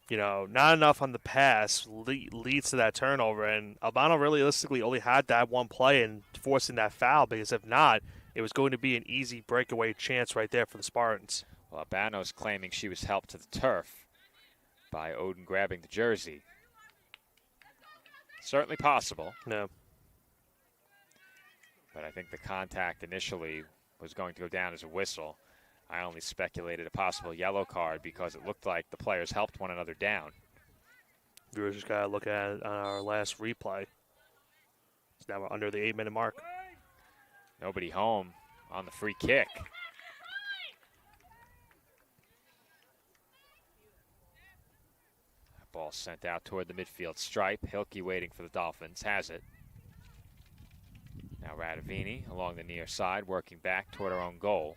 not enough on the pass leads to that turnover. And Albano realistically only had that one play in forcing that foul, because if not, it was going to be an easy breakaway chance right there for the Spartans. Well, Albano's claiming she was helped to the turf by Odin grabbing the jersey. Certainly possible. No. But I think the contact initially was going to go down as a whistle. I only speculated a possible yellow card because it looked like the players helped one another down. We just got to look at it on our last replay. So now we're under the 8-minute mark. Nobody home on the free kick. Ball sent out toward the midfield stripe. Hilke waiting for the Dolphins, has it. Now Radavini along the near side, working back toward her own goal.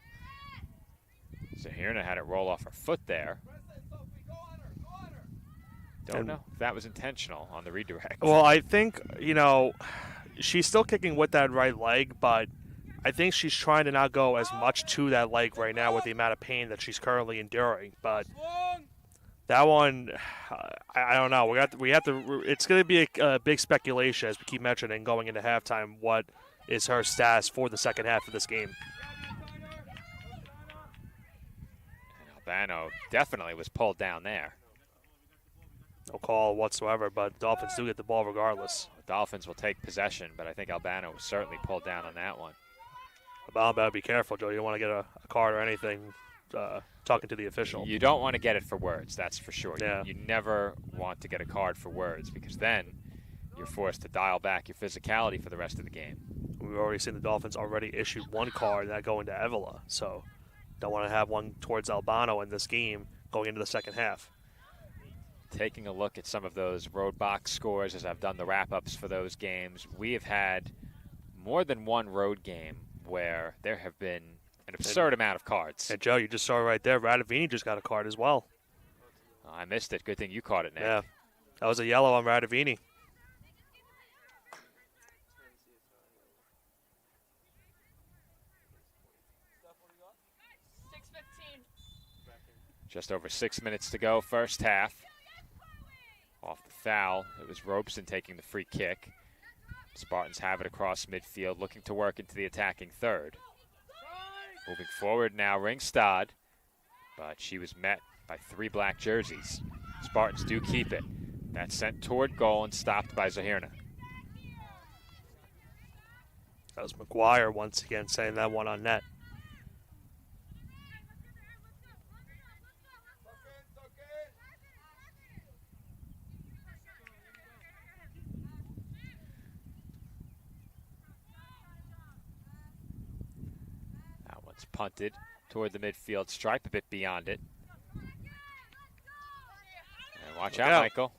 Zahirna had it roll off her foot there. Don't know if that was intentional on the redirect. Well, I think, she's still kicking with that right leg, but I think she's trying to not go as much to that leg right now with the amount of pain that she's currently enduring. But that one, I don't know. We have to. It's going to be a big speculation, as we keep mentioning, going into halftime. What is her status for the second half of this game? And Albano definitely was pulled down there. No call whatsoever, but Dolphins do get the ball regardless. The Dolphins will take possession, but I think Albano was certainly pulled down on that one. Albano, be careful, Joe. You don't want to get a card or anything. Talking to the official. You don't want to get it for words, that's for sure. Yeah. You never want to get a card for words, because then you're forced to dial back your physicality for the rest of the game. We've already seen the Dolphins already issued one card that going to Evila, so don't want to have one towards Albano in this game going into the second half. Taking a look at some of those road box scores as I've done the wrap-ups for those games, we have had more than one road game where there have been an absurd amount of cards. And Joe, you just saw right there, Radavini just got a card as well. Oh, I missed it. Good thing you caught it, Nick. Yeah, that was a yellow on Radavini. Just over 6 minutes to go, first half. Off the foul, it was Robeson taking the free kick. Spartans have it across midfield, looking to work into the attacking third. Moving forward now, Ringstad, but she was met by 3 black jerseys. Spartans do keep it. That's sent toward goal and stopped by Zahirna. That was McGuire once again saying that one on net. That one's punted toward the midfield stripe, a bit beyond it. And watch out, Michael.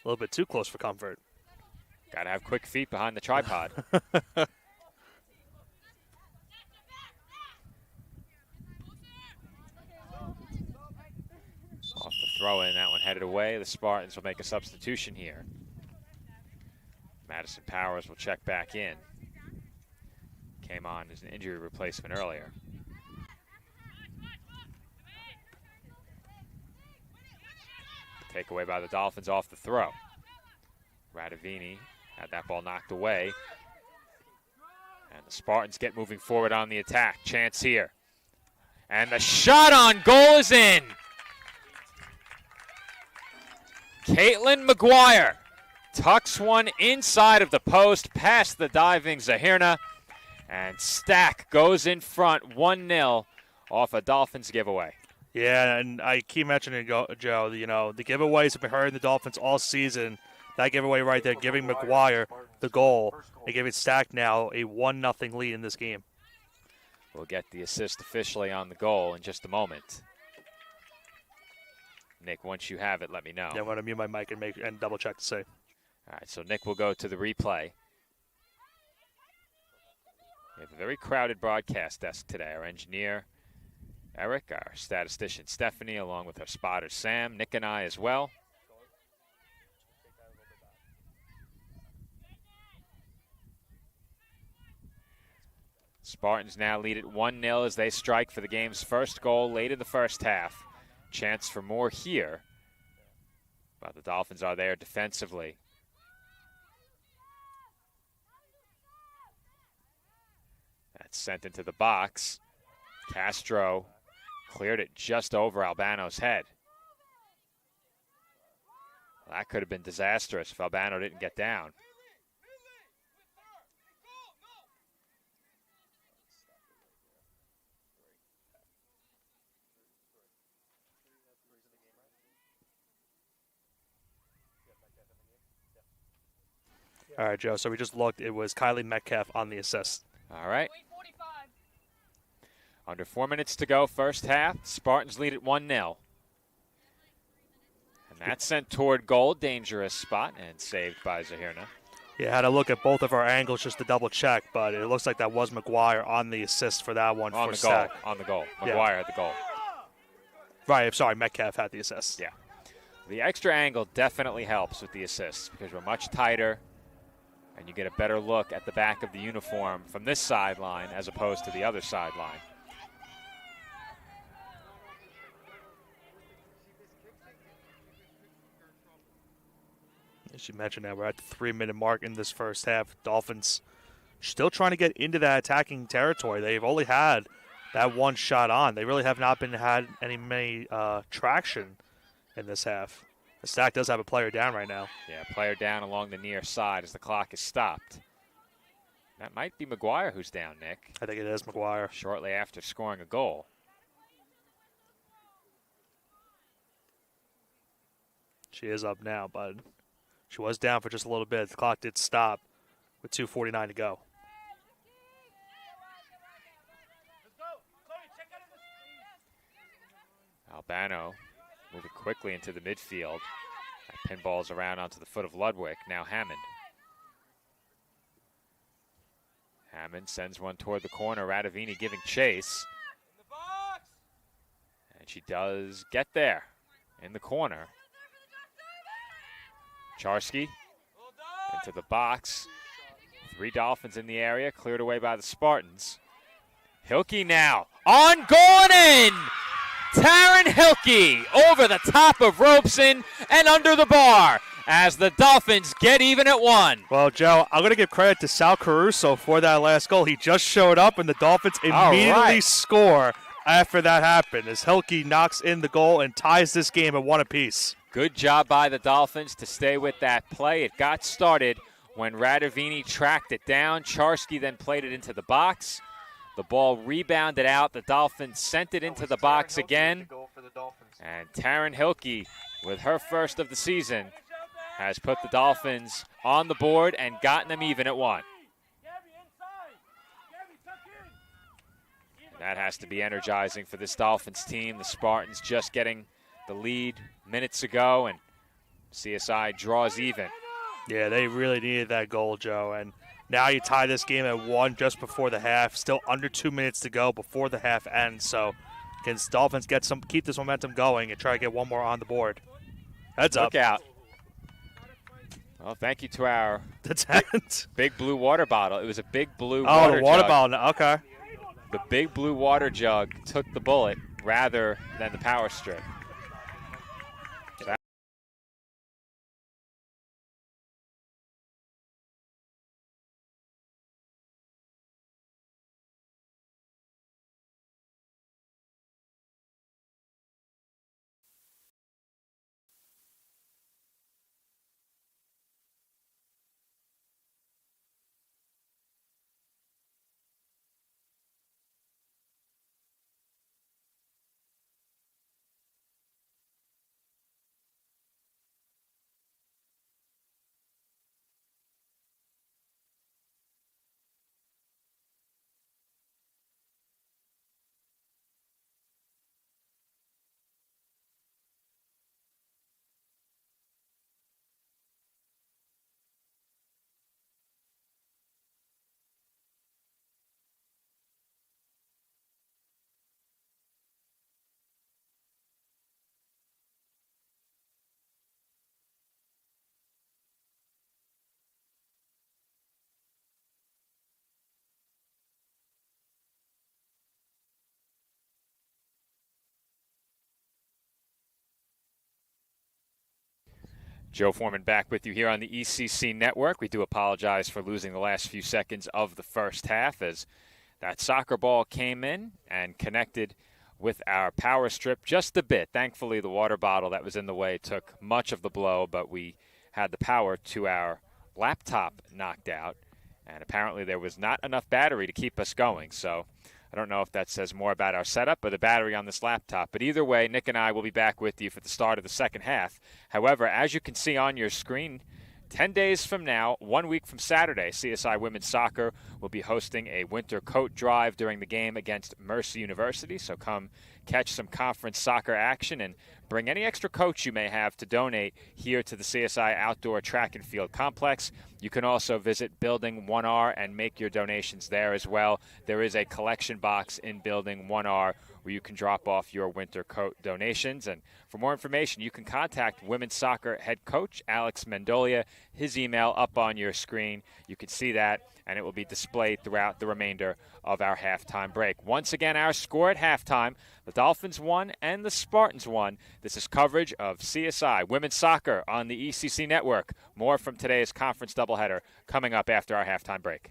A little bit too close for comfort. Got to have quick feet behind the tripod. Off the throw-in, that one headed away. The Spartans will make a substitution here. Madison Powers will check back in. Came on as an injury replacement earlier. Takeaway by the Dolphins off the throw. Radavini had that ball knocked away. And the Spartans get moving forward on the attack. Chance here. And the shot on goal is in. Caitlin McGuire tucks one inside of the post past the diving Zahirna. And Stack goes in front 1-0 off a Dolphins giveaway. Yeah, and I keep mentioning, Joe, you know, the giveaways have been hurting the Dolphins all season. That giveaway right there, giving McGuire the goal and giving Stack now a 1-0 lead in this game. We'll get the assist officially on the goal in just a moment. Nick, once you have it, let me know. Yeah, I'm going to mute my mic and double check to see. All right, so Nick will go to the replay. We have a very crowded broadcast desk today. Our engineer, Eric, our statistician, Stephanie, along with our spotter, Sam, Nick and I as well. Spartans now lead at 1-0 as they strike for the game's first goal late in the first half. Chance for more here, but the Dolphins are there defensively. That's sent into the box. Castro cleared it just over Albano's head. Well, that could have been disastrous if Albano didn't get down. All right, Joe, so we just looked. It was Kylie Metcalf on the assist. All right. Under 4 minutes to go, first half. Spartans lead at 1-0. And that's sent toward goal. Dangerous spot and saved by Zahirna. Yeah, had to look at both of our angles just to double check, but it looks like that was McGuire on the assist for that one. On for the Stack. goal. On the goal. McGuire had the goal. Right, I'm sorry, Metcalf had the assist. Yeah. The extra angle definitely helps with the assists because we're much tighter and you get a better look at the back of the uniform from this sideline as opposed to the other sideline. As you mentioned, now we're at the 3-minute mark in this first half. Dolphins still trying to get into that attacking territory. They've only had that one shot on. They really have not had many traction in this half. The Stack does have a player down right now. Yeah, player down along the near side as the clock is stopped. That might be McGuire who's down, Nick. I think it is McGuire. Shortly after scoring a goal. She is up now, but she was down for just a little bit. The clock did stop with 2:49 to go. Albano moving quickly into the midfield. That pinballs around onto the foot of Ludwig. Now Hammond. Hammond sends one toward the corner. Radavini giving chase. And she does get there in the corner. Charsky into the box. 3 Dolphins in the area, cleared away by the Spartans. Hilke now on goal and in! Taryn Hilke over the top of Robeson and under the bar as the Dolphins get even at 1. Well, Joe, I'm going to give credit to Sal Caruso for that last goal. He just showed up, and the Dolphins immediately score after that happened as Hilke knocks in the goal and ties this game at 1 apiece. Good job by the Dolphins to stay with that play. It got started when Radovini tracked it down. Charsky then played it into the box. The ball rebounded out. The Dolphins sent it into the box again. And Taryn Hilke, with her first of the season, has put the Dolphins on the board and gotten them even at 1. And that has to be energizing for this Dolphins team. The Spartans just getting the lead minutes ago, and CSI draws even. Yeah, they really needed that goal, Joe. And now you tie this game at 1 just before the half. Still under 2 minutes to go before the half ends. So can Dolphins keep this momentum going and try to get one more on the board? Heads up. Look out. Well, thank you to our That's big blue water bottle. It was a big blue water the water jug. bottle. Okay. The big blue water jug took the bullet rather than the power strip. Joe Foreman back with you here on the ECC Network. We do apologize for losing the last few seconds of the first half as that soccer ball came in and connected with our power strip just a bit. Thankfully, the water bottle that was in the way took much of the blow, but we had the power to our laptop knocked out, and apparently there was not enough battery to keep us going. So I don't know if that says more about our setup or the battery on this laptop. But either way, Nick and I will be back with you for the start of the second half. However, as you can see on your screen, 10 days from now, 1 week from Saturday, CSI Women's Soccer will be hosting a winter coat drive during the game against Mercy University. So come catch some conference soccer action and bring any extra coats you may have to donate here to the CSI Outdoor Track and Field Complex. You can also visit Building 1R and make your donations there as well. There is a collection box in Building 1R where you can drop off your winter coat donations. And for more information, you can contact women's soccer head coach Alex Mendolia. His email up on your screen. You can see that, and it will be displayed throughout the remainder of our halftime break. Once again, our score at halftime, the Dolphins won and the Spartans won. This is coverage of CSI Women's Soccer on the ECC Network. More from today's conference doubleheader coming up after our halftime break.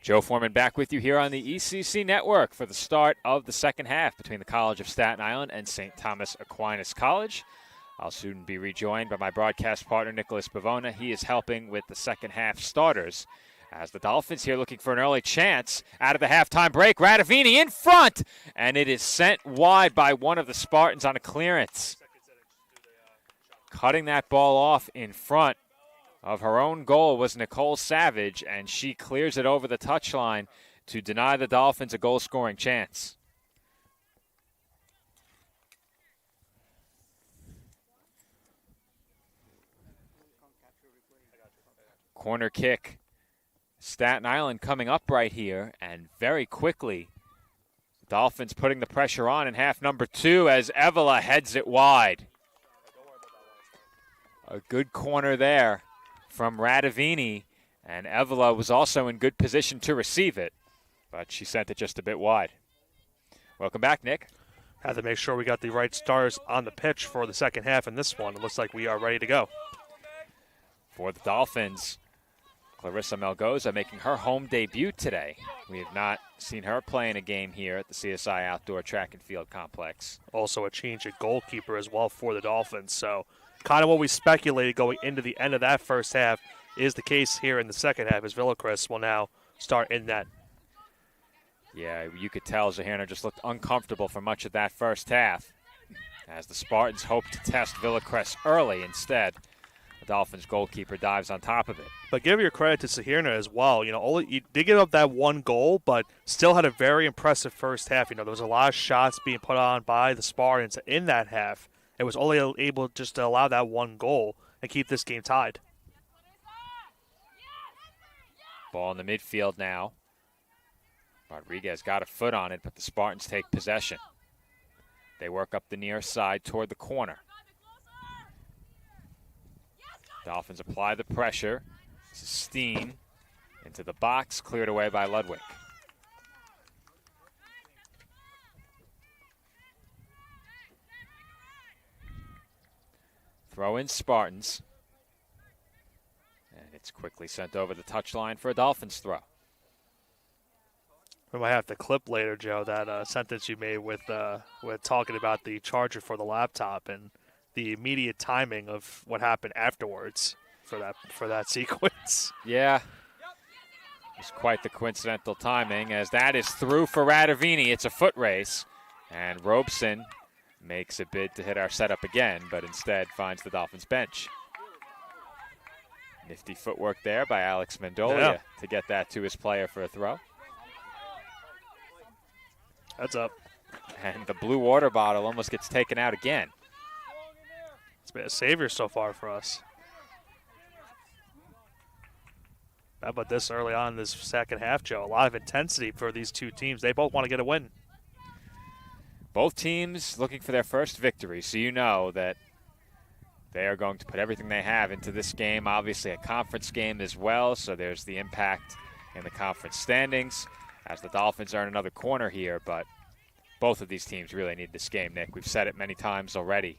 Joe Foreman back with you here on the ECC Network for the start of the second half between the College of Staten Island and St. Thomas Aquinas College. I'll soon be rejoined by my broadcast partner, Nicholas Pavona. He is helping with the second half starters. As the Dolphins here looking for an early chance out of the halftime break. Radavini in front, and it is sent wide by one of the Spartans on a clearance. Cutting that ball off in front of her own goal was Nicole Savage, and she clears it over the touchline to deny the Dolphins a goal-scoring chance. Corner kick. Staten Island coming up right here, and very quickly, Dolphins putting the pressure on in half number 2 as Evela heads it wide. A good corner there from Radavini, and Evela was also in good position to receive it, but she sent it just a bit wide. Welcome back, Nick. Had to make sure we got the right stars on the pitch for the second half in this one. It looks like we are ready to go. For the Dolphins, Clarissa Melgoza making her home debut today. We have not seen her play in a game here at the CSI Outdoor Track and Field Complex. Also a change at goalkeeper as well for the Dolphins. So kind of what we speculated going into the end of that first half is the case here in the second half, as Villacris will now start in net. Yeah, you could tell Zaherna just looked uncomfortable for much of that first half as the Spartans hoped to test Villacris early. Instead, the Dolphins goalkeeper dives on top of it. But give your credit to Zaherna as well. You know, you did give up that one goal, but still had a very impressive first half. You know, there was a lot of shots being put on by the Spartans in that half. It was only able just to allow that one goal and keep this game tied. Ball in the midfield now. Rodriguez got a foot on it, but the Spartans take possession. They work up the near side toward the corner. Dolphins apply the pressure. This is Steen into the box, cleared away by Ludwig. Throw in Spartans. And it's quickly sent over the touchline for a Dolphins throw. We might have to clip later, Joe, that sentence you made with talking about the charger for the laptop and the immediate timing of what happened afterwards for that sequence. Yeah. It's quite the coincidental timing, as that is through for Radavini. It's a foot race, and Robeson makes a bid to hit our setup again, but instead finds the Dolphins bench. Nifty footwork there by Alex Mendolia to get that to his player for a throw. That's up. And the blue water bottle almost gets taken out again. It's been a savior so far for us. How about this early on in this second half, Joe? A lot of intensity for these two teams. They both want to get a win. Both teams looking for their first victory, so you know that they are going to put everything they have into this game. Obviously a conference game as well, so there's the impact in the conference standings as the Dolphins are in another corner here, but both of these teams really need this game, Nick. We've said it many times already.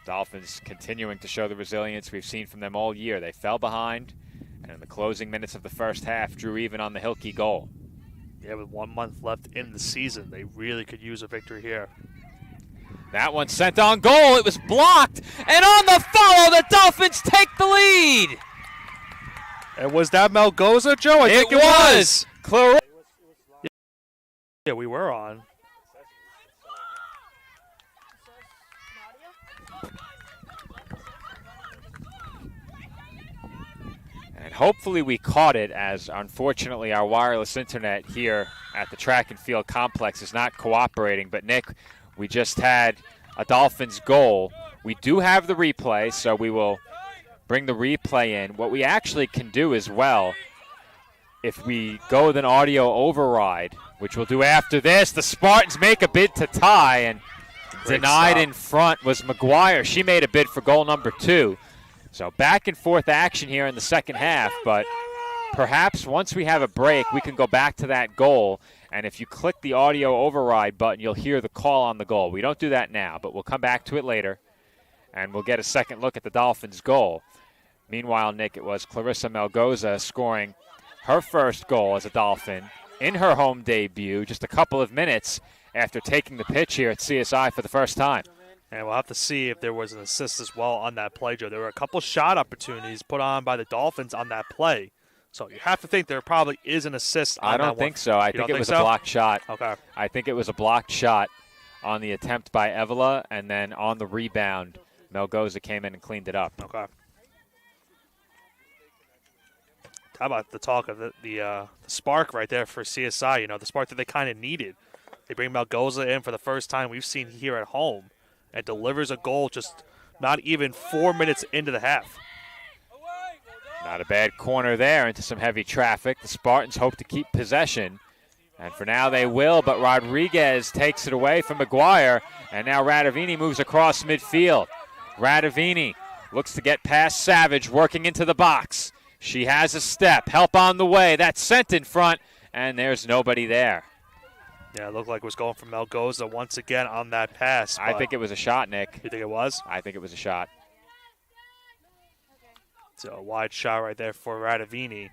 Dolphins continuing to show the resilience we've seen from them all year. They fell behind, and in the closing minutes of the first half, drew even on the Hilke goal. Yeah, with 1 month left in the season, they really could use a victory here. That one sent on goal. It was blocked, and on the follow, the Dolphins take the lead. And was that Melgoza, Joe? I think it was. Yeah, we were on. And hopefully we caught it, as unfortunately our wireless internet here at the track and field complex is not cooperating. But Nick, we just had a Dolphins goal. We do have the replay, so we will bring the replay in. What we actually can do as well, if we go with an audio override, which we'll do after this, the Spartans make a bid to tie, and denied in front was McGuire. She made a bid for goal number 2. So back and forth action here in the second half, but perhaps once we have a break, we can go back to that goal, and if you click the audio override button, you'll hear the call on the goal. We don't do that now, but we'll come back to it later, and we'll get a second look at the Dolphins' goal. Meanwhile, Nick, it was Clarissa Melgoza scoring her first goal as a Dolphin in her home debut just a couple of minutes after taking the pitch here at CSI for the first time. And we'll have to see if there was an assist as well on that play, Joe. There were a couple shot opportunities put on by the Dolphins on that play. So you have to think there probably is an assist on that one. I don't think so. I think it was a blocked shot. Okay. I think it was a blocked shot on the attempt by Evola, and then on the rebound, Melgoza came in and cleaned it up. Okay. How about the talk of the spark right there for CSI, the spark that they kind of needed. They bring Melgoza in for the first time we've seen here at home and delivers a goal just not even 4 minutes into the half. Not a bad corner there into some heavy traffic. The Spartans hope to keep possession, and for now they will, but Rodriguez takes it away from McGuire, and now Radavini moves across midfield. Radavini looks to get past Savage, working into the box. She has a step, help on the way. That's sent in front, and there's nobody there. Yeah, it looked like it was going from Melgoza once again on that pass. I think it was a shot, Nick. You think it was? I think it was a shot. So a wide shot right there for Radavini.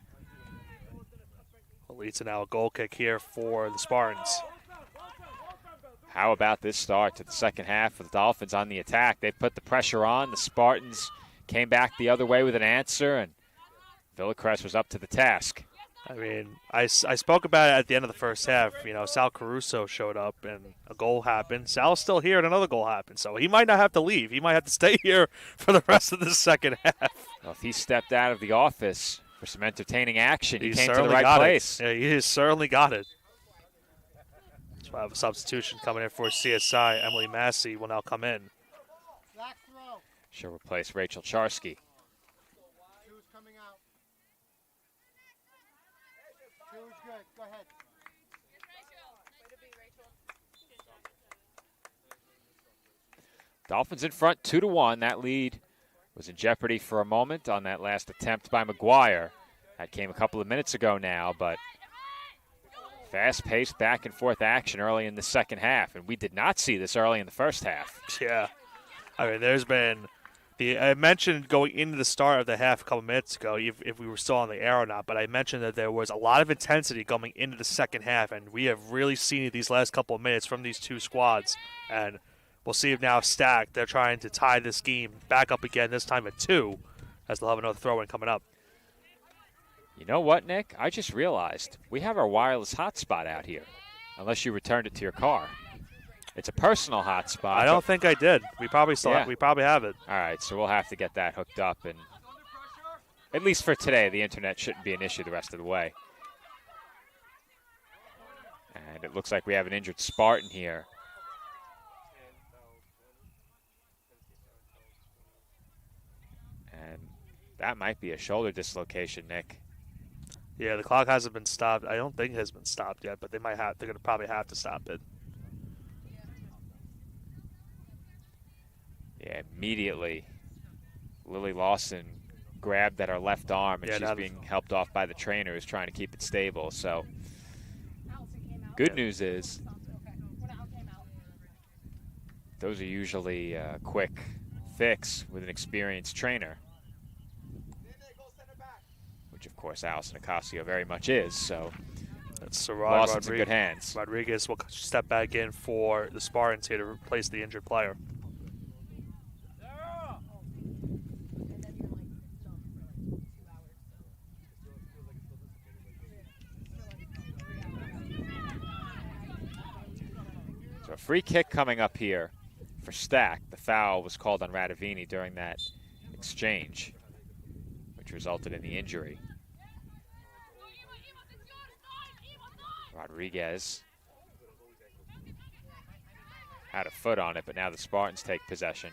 Leads to now a goal kick here for the Spartans. How about this start to the second half for the Dolphins on the attack? They put the pressure on. The Spartans came back the other way with an answer, and Villacrest was up to the task. I mean, I spoke about it at the end of the first half. Sal Caruso showed up, and a goal happened. Sal's still here, and another goal happened. So he might not have to leave. He might have to stay here for the rest of the second half. Well, if he stepped out of the office for some entertaining action, he came to the certainly right place. Yeah, he has certainly got it. So I have a substitution coming in for CSI. Emily Massey will now come in. She'll replace Rachel Charsky. Go ahead. Dolphins in front 2-1. That lead was in jeopardy for a moment on that last attempt by McGuire. That came a couple of minutes ago now, but fast-paced back-and-forth action early in the second half, and we did not see this early in the first half. Yeah. I mean, there's been I mentioned going into the start of the half a couple minutes ago, if we were still on the air or not, but I mentioned that there was a lot of intensity going into the second half, and we have really seen it these last couple of minutes from these two squads. And we'll see if now stacked, they're trying to tie this game back up again, this time at 2, as they'll have another throw-in coming up. You know what, Nick? I just realized we have our wireless hotspot out here, unless you returned it to your car. It's a personal hotspot. I don't think I did. We probably we probably have it. All right, so we'll have to get that hooked up, and at least for today, the internet shouldn't be an issue the rest of the way. And it looks like we have an injured Spartan here. And that might be a shoulder dislocation, Nick. Yeah, the clock hasn't been stopped. I don't think it has been stopped yet, but they're going to probably have to stop it. Yeah, immediately, Lily Lawson grabbed at her left arm, and she's being helped off by the trainer who's trying to keep it stable. So, good news is those are usually a quick fix with an experienced trainer, which, of course, Allison Ocasio very much is. So, that's Lawson's in good hands. Rodriguez will step back in for the Spartans here to replace the injured player. A free kick coming up here for Stack. The foul was called on Radavini during that exchange, which resulted in the injury. Rodriguez had a foot on it, but now the Spartans take possession.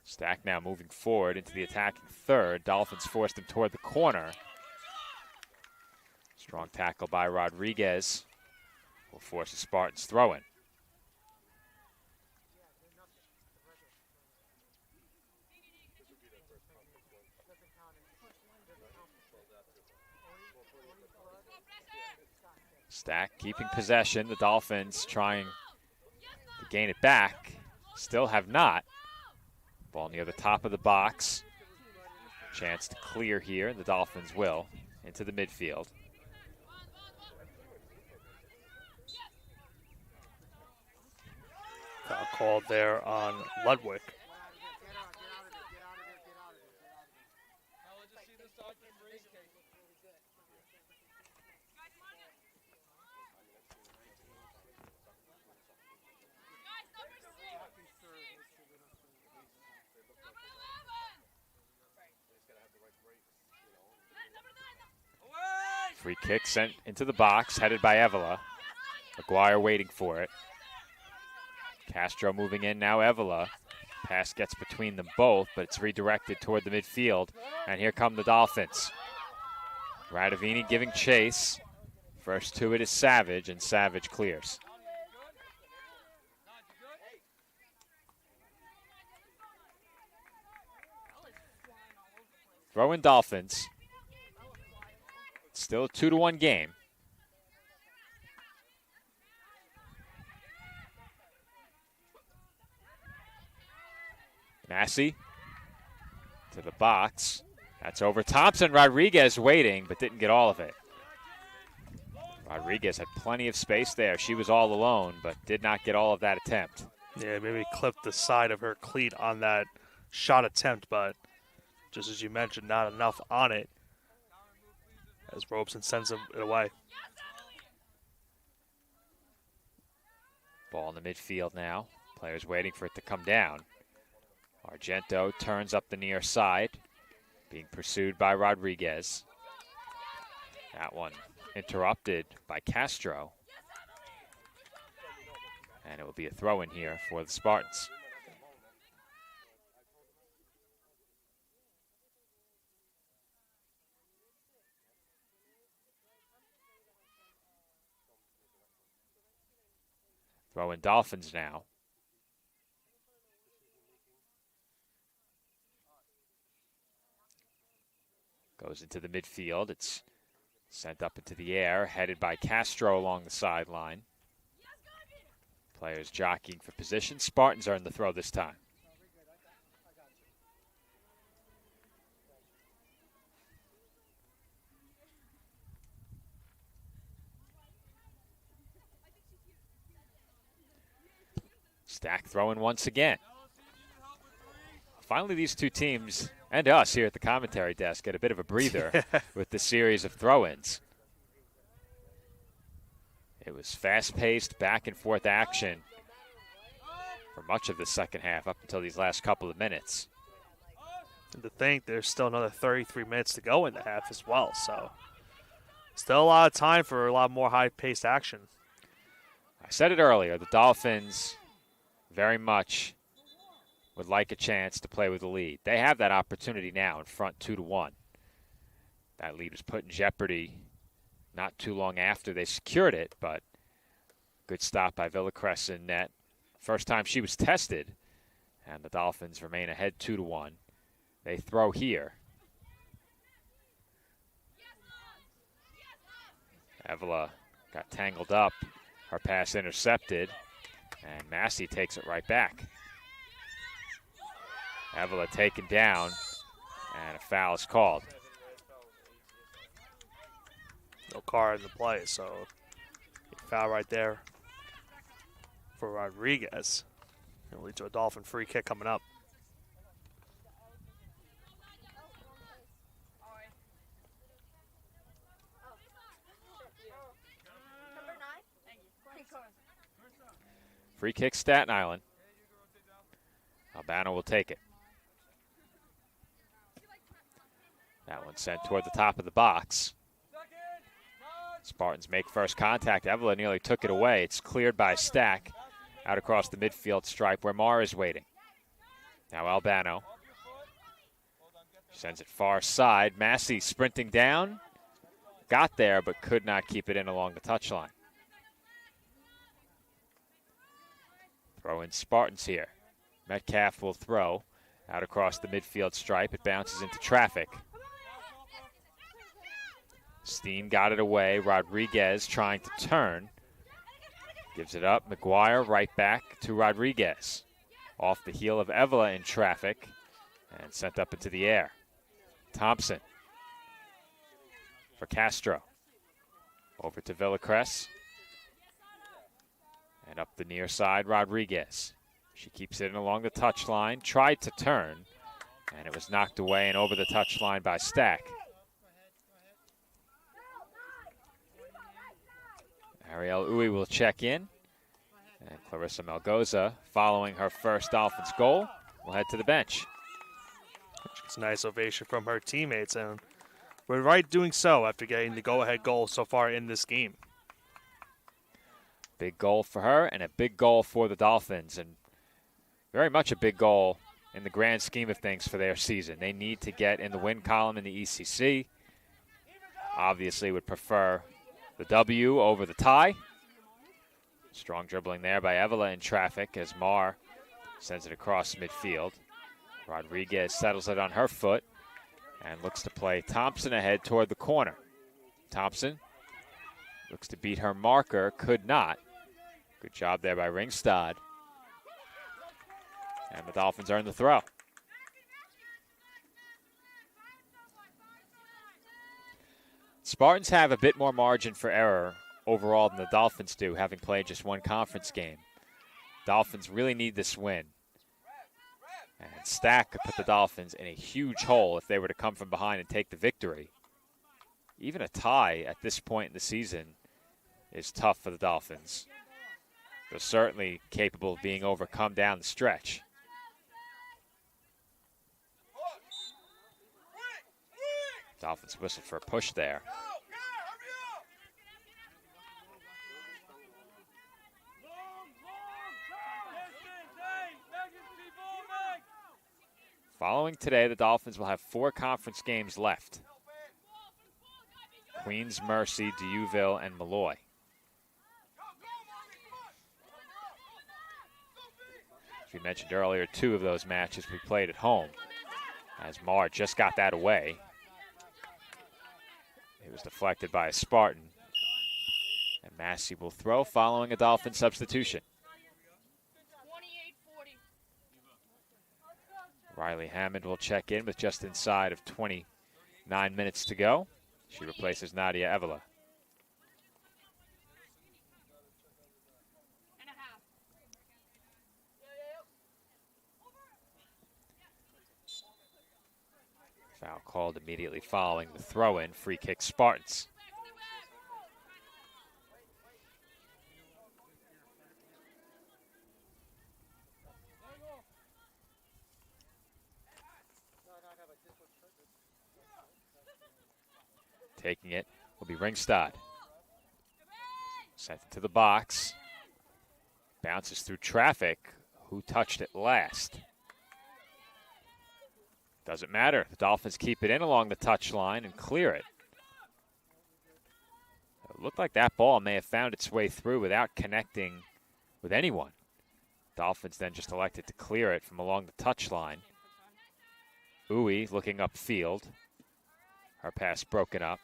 Stack now moving forward into the attacking third. Dolphins forced him toward the corner. Strong tackle by Rodriguez will force the Spartans throw-in. Stack keeping possession. The Dolphins trying to gain it back. still have not. Ball near the top of the box. Chance to clear here. The Dolphins will into the midfield. Foul called there on Ludwig. Free kick sent into the box, headed by Evela. McGuire waiting for it. Castro moving in now, Evela. Pass gets between them both, but it's redirected toward the midfield. And here come the Dolphins. Radovini giving chase. First to it is Savage, and Savage clears. Throw in Dolphins. Still a 2-1 game. Massey to the box. That's over Thompson. Rodriguez waiting, but didn't get all of it. Rodriguez had plenty of space there. She was all alone, but did not get all of that attempt. Yeah, maybe clipped the side of her cleat on that shot attempt, but just as you mentioned, not enough on it, as Robeson sends it away. Ball in the midfield now. Players waiting for it to come down. Argento turns up the near side, being pursued by Rodriguez. That one interrupted by Castro. And it will be a throw in here for the Spartans. Throw in Dolphins now. Goes into the midfield. It's sent up into the air, headed by Castro along the sideline. Players jockeying for position. Spartans are in the throw this time. Stack throwing once again. Finally, these two teams and us here at the commentary desk get a bit of a breather with the series of throw-ins. It was fast-paced, back-and-forth action for much of the second half up until these last couple of minutes. And to think there's still another 33 minutes to go in the half as well, so still a lot of time for a lot more high-paced action. I said it earlier, the Dolphins very much would like a chance to play with the lead. They have that opportunity now in front 2-1. That lead was put in jeopardy not too long after they secured it, but good stop by Villacrest in net. First time she was tested, and the Dolphins remain ahead 2-1. They throw here. Evela got tangled up. Her pass intercepted, and Massey takes it right back. Evela taken down, and a foul is called. No card in the play, so foul right there for Rodriguez. It'll lead to a Dolphin free kick coming up. Free kick, Staten Island. Albano will take it. That one sent toward the top of the box. Spartans make first contact. Evela nearly took it away. It's cleared by Stack out across the midfield stripe where Marr is waiting. Now Albano sends it far side. Massey sprinting down. Got there, but could not keep it in along the touchline. Throw in Spartans here. Metcalf will throw out across the midfield stripe. It bounces into traffic. Steen got it away. Rodriguez trying to turn. Gives it up. McGuire right back to Rodriguez. Off the heel of Evela in traffic and sent up into the air. Thompson for Castro. Over to Villacrest. And up the near side, Rodriguez. She keeps it in along the touchline. Tried to turn, and it was knocked away and over the touchline by Stack. Ariel Uwe will check in. And Clarissa Melgoza, following her first Dolphins goal, will head to the bench. It's a nice ovation from her teammates, and we're right doing so after getting the go-ahead goal so far in this game. Big goal for her and a big goal for the Dolphins, and very much a big goal in the grand scheme of things for their season. They need to get in the win column in the ECC. Obviously would prefer the W over the tie. Strong dribbling there by Evela in traffic as Marr sends it across midfield. Rodriguez settles it on her foot and looks to play Thompson ahead toward the corner. Thompson looks to beat her marker, could not. Good job there by Ringstad. And the Dolphins earn the throw. Spartans have a bit more margin for error overall than the Dolphins do, having played just one conference game. Dolphins really need this win. And Stack could put the Dolphins in a huge hole if they were to come from behind and take the victory. Even a tie at this point in the season is tough for the Dolphins. They're certainly capable of being overcome down the stretch. Dolphins whistle for a push there. Following today, the Dolphins will have 4 conference games left. Queens, Mercy, Deauville, and Malloy. As we mentioned earlier, 2 of those matches we played at home, as Marr just got that away. It was deflected by a Spartan. And Massey will throw following a Dolphin substitution. Riley Hammond will check in with just inside of 29 minutes to go. She replaces Nadia Evela. Foul called immediately following the throw-in. Free kick Spartans. Taking it will be Ringstad. Sent it to the box. Bounces through traffic. Who touched it last? Doesn't matter. The Dolphins keep it in along the touchline and clear it. It looked like that ball may have found its way through without connecting with anyone. Dolphins then just elected to clear it from along the touchline. Uwe looking upfield. Her pass broken up.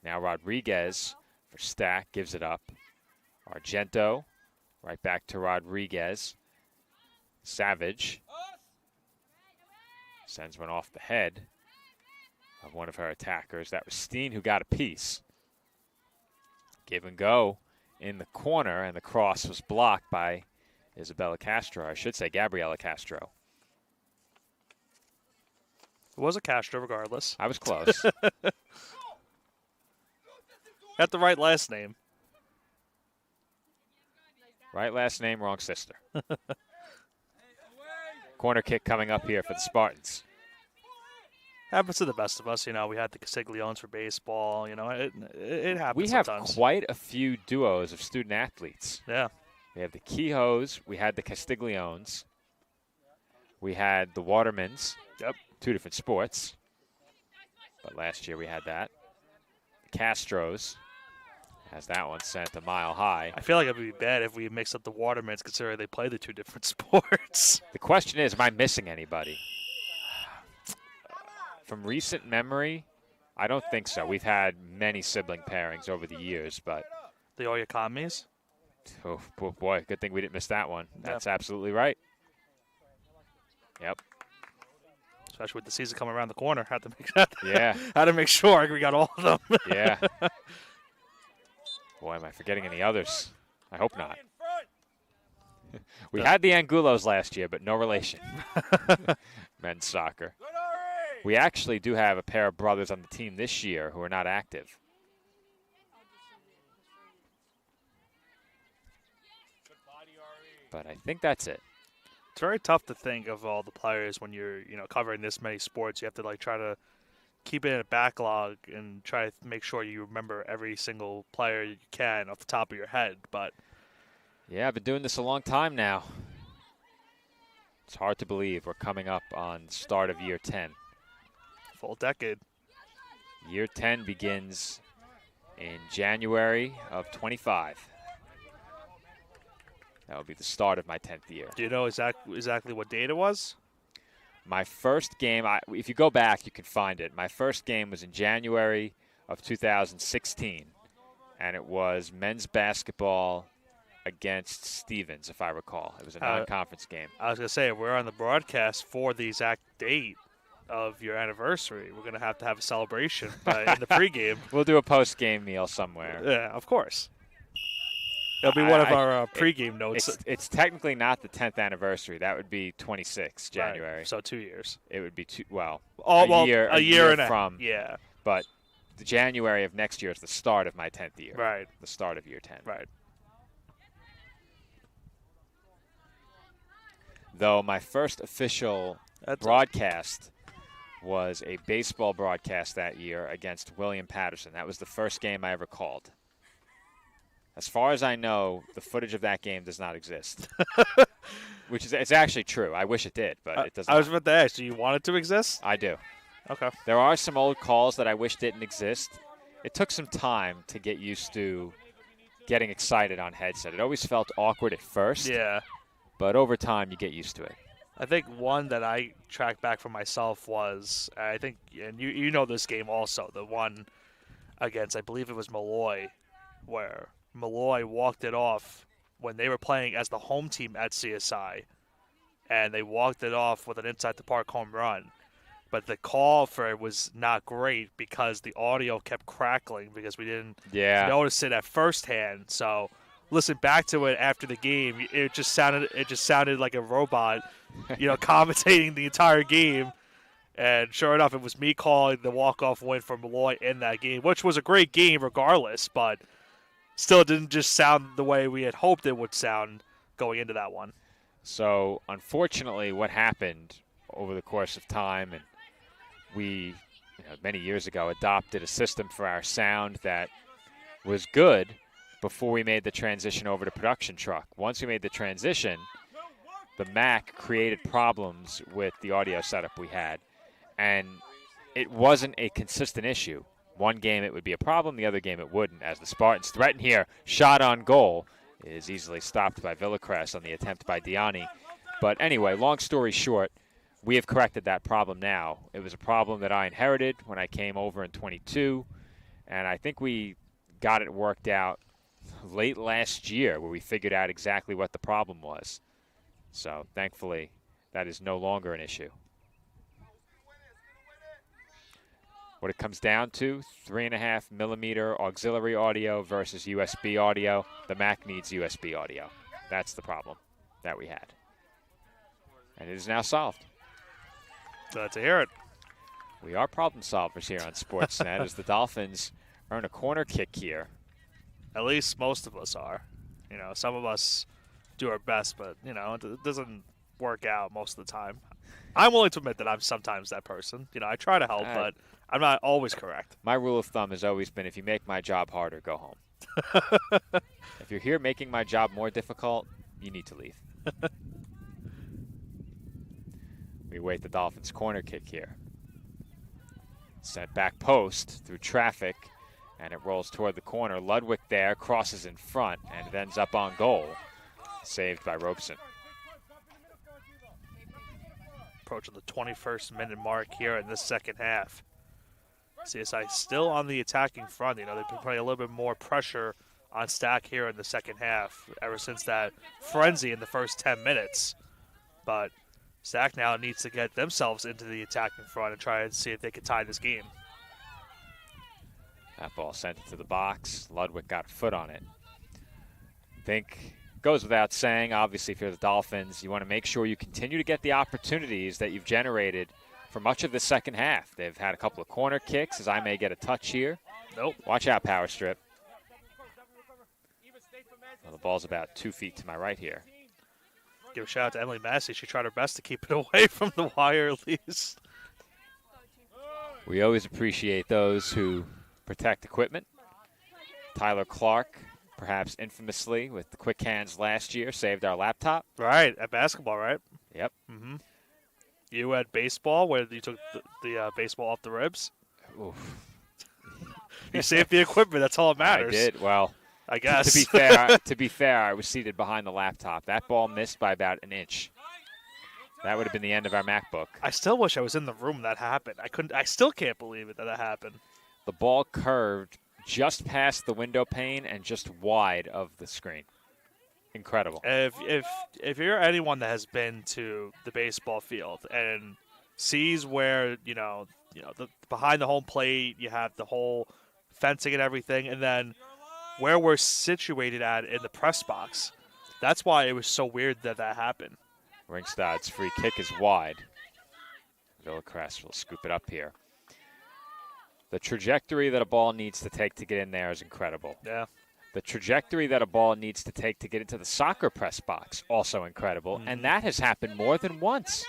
Now Rodriguez for Stack, gives it up. Argento, right back to Rodriguez. Savage sends one off the head of one of her attackers. That was Steen who got a piece. Give and go in the corner, and the cross was blocked by Isabella Castro. I should say Gabriela Castro. It was a Castro regardless. I was close. Got the right last name. Right last name, wrong sister. Corner kick coming up here for the Spartans. Happens to the best of us, you know. We had the Castigliones for baseball, you know. It happens. We have sometimes. quite a few duos of student athletes. Yeah. We have the Quijos. We had the Castigliones. We had the Watermans. Yep. 2 different sports. But last year we had that. The Castros. Has that one sent a mile high. I feel like it would be bad if we mix up the Watermans, considering they play the 2 different sports. The question is, am I missing anybody? From recent memory, I don't think so. We've had many sibling pairings over the years, but... The Oyakamis? Oh, boy, good thing we didn't miss that one. That's absolutely right. Yep. Especially with the season coming around the corner. Had to Yeah. had to make sure we got all of them. Yeah. Boy, am I forgetting any others? I hope not. We had the Angulos last year, but no relation. Men's soccer. We actually do have a pair of brothers on the team this year who are not active. But I think that's it. It's very tough to think of all the players when you're, covering this many sports. You have to try to keep it in a backlog and try to make sure you remember every single player you can off the top of your head. But yeah, I've been doing this a long time now. It's hard to believe we're coming up on the start of year 10. Full decade. Year 10 begins in January of 25. That will be the start of my 10th year. Do you know exactly what date it was? My first game, if you go back, you can find it. My first game was in January of 2016, and it was men's basketball against Stevens, if I recall. It was a non-conference game. I was going to say, we're on the broadcast for the exact date of your anniversary. We're going to have a celebration in the pregame. We'll do a post-game meal somewhere. Yeah, of course. It'll be one of our pregame notes. It's technically not the 10th anniversary. That would be 26 January. Right, so 2 years. It would be a year and from. Yeah. But the January of next year is the start of my 10th year. Right. The start of year 10. Right. Though my first official broadcast was a baseball broadcast that year against William Patterson. That was the first game I ever called. As far as I know, the footage of that game does not exist. It's actually true. I wish it did, but it doesn't. I was about to ask, do you want it to exist? I do. Okay. There are some old calls that I wish didn't exist. It took some time to get used to getting excited on headset. It always felt awkward at first. Yeah. But over time, you get used to it. I think one that I tracked back for myself was, I think, and you know this game also, the one against, I believe it was Malloy, where Malloy walked it off when they were playing as the home team at CSI, and they walked it off with an inside the park home run. But the call for it was not great because the audio kept crackling because we didn't notice it at first hand. So listen back to it after the game, it just sounded like a robot, commentating the entire game. And sure enough, it was me calling the walk-off win for Malloy in that game, which was a great game regardless, but still didn't just sound the way we had hoped it would sound going into that one. So, unfortunately, what happened over the course of time, and we, many years ago, adopted a system for our sound that was good before we made the transition over to production truck. Once we made the transition, the Mac created problems with the audio setup we had, and it wasn't a consistent issue. One game it would be a problem, the other game it wouldn't. As the Spartans threaten here, shot on goal is easily stopped by Villacres on the attempt by Diani. But anyway, long story short, we have corrected that problem now. It was a problem that I inherited when I came over in 22, and I think we got it worked out late last year where we figured out exactly what the problem was. So thankfully, that is no longer an issue. What it comes down to, 3.5 millimeter auxiliary audio versus USB audio. The Mac needs USB audio. That's the problem that we had. And it is now solved. Glad to hear it. We are problem solvers here on Sportsnet as the Dolphins earn a corner kick here. At least most of us are. Some of us do our best, but, it doesn't work out most of the time. I'm willing to admit that I'm sometimes that person. I try to help, but I'm not always correct. My rule of thumb has always been if you make my job harder, go home. If you're here making my job more difficult, you need to leave. We await the Dolphins' corner kick here. Sent back post through traffic, and it rolls toward the corner. Ludwig there, crosses in front, and it ends up on goal. Saved by Robeson. Approaching the 21st minute mark here in this second half. CSI still on the attacking front. They've been putting a little bit more pressure on Stack here in the second half ever since that frenzy in the first 10 minutes. But Sac now needs to get themselves into the attacking front and try and see if they can tie this game. That ball sent it to the box. Ludwig got a foot on it. I think goes without saying, obviously, if you're the Dolphins, you want to make sure you continue to get the opportunities that you've generated for much of the second half. They've had a couple of corner kicks, as I may get a touch here. Nope. Watch out, power strip. Well, the ball's about 2 feet to my right here. Give a shout out to Emily Massey. She tried her best to keep it away from the wire at least. We always appreciate those who protect equipment. Tyler Clark, perhaps infamously with the quick hands last year, saved our laptop. Right, at basketball, right? Yep. Mm-hmm. You at baseball, where you took the baseball off the ribs? Oof. You saved the equipment. That's all that matters. I did. Well, I guess. To be fair, I was seated behind the laptop. That ball missed by about an inch. That would have been the end of our MacBook. I still wish I was in the room when that happened. I still can't believe it that happened. The ball curved just past the window pane and just wide of the screen. Incredible. If you're anyone that has been to the baseball field and sees where the behind the home plate, you have the whole fencing and everything, and then where we're situated at in the press box, that's why it was so weird that happened. Ringstad's free kick is wide. Villacrest will scoop it up here. The trajectory that a ball needs to take to get in there is incredible. Yeah. The trajectory that a ball needs to take to get into the soccer press box, also incredible. Mm-hmm. And that has happened more than once.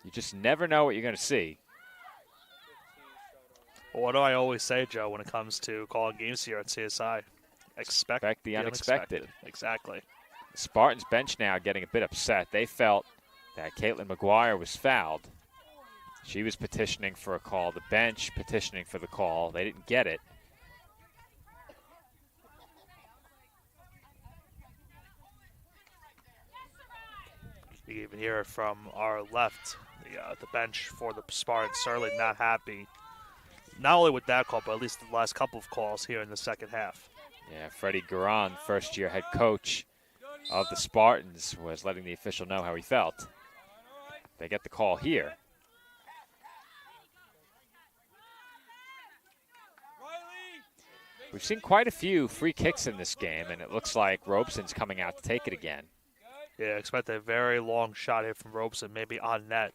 You just never know what you're going to see. Well, what do I always say, Joe, when it comes to calling games here at CSI? Expect the unexpected. Exactly. The Spartans bench now getting a bit upset. They felt that Caitlin McGuire was fouled. She was petitioning for a call. The bench petitioning for the call. They didn't get it. You can even hear it from our left, the bench for the Spartans. Certainly not happy. Not only with that call, but at least the last couple of calls here in the second half. Yeah, Freddie Garan, first-year head coach of the Spartans, was letting the official know how he felt. They get the call here. We've seen quite a few free kicks in this game, and it looks like Robeson's coming out to take it again. Yeah, expect a very long shot here from Robeson, maybe on net.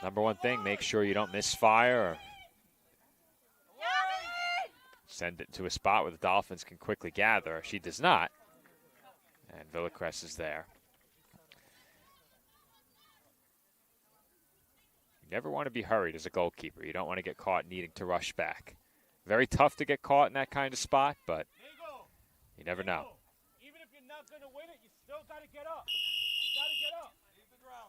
Number one thing, make sure you don't misfire or send it to a spot where the Dolphins can quickly gather. She does not. And Villacrest is there. You never want to be hurried as a goalkeeper. You don't want to get caught needing to rush back. Very tough to get caught in that kind of spot, but you never know. Even if you're not going to win it, you still got to get up. You got to get up. Leave the ground.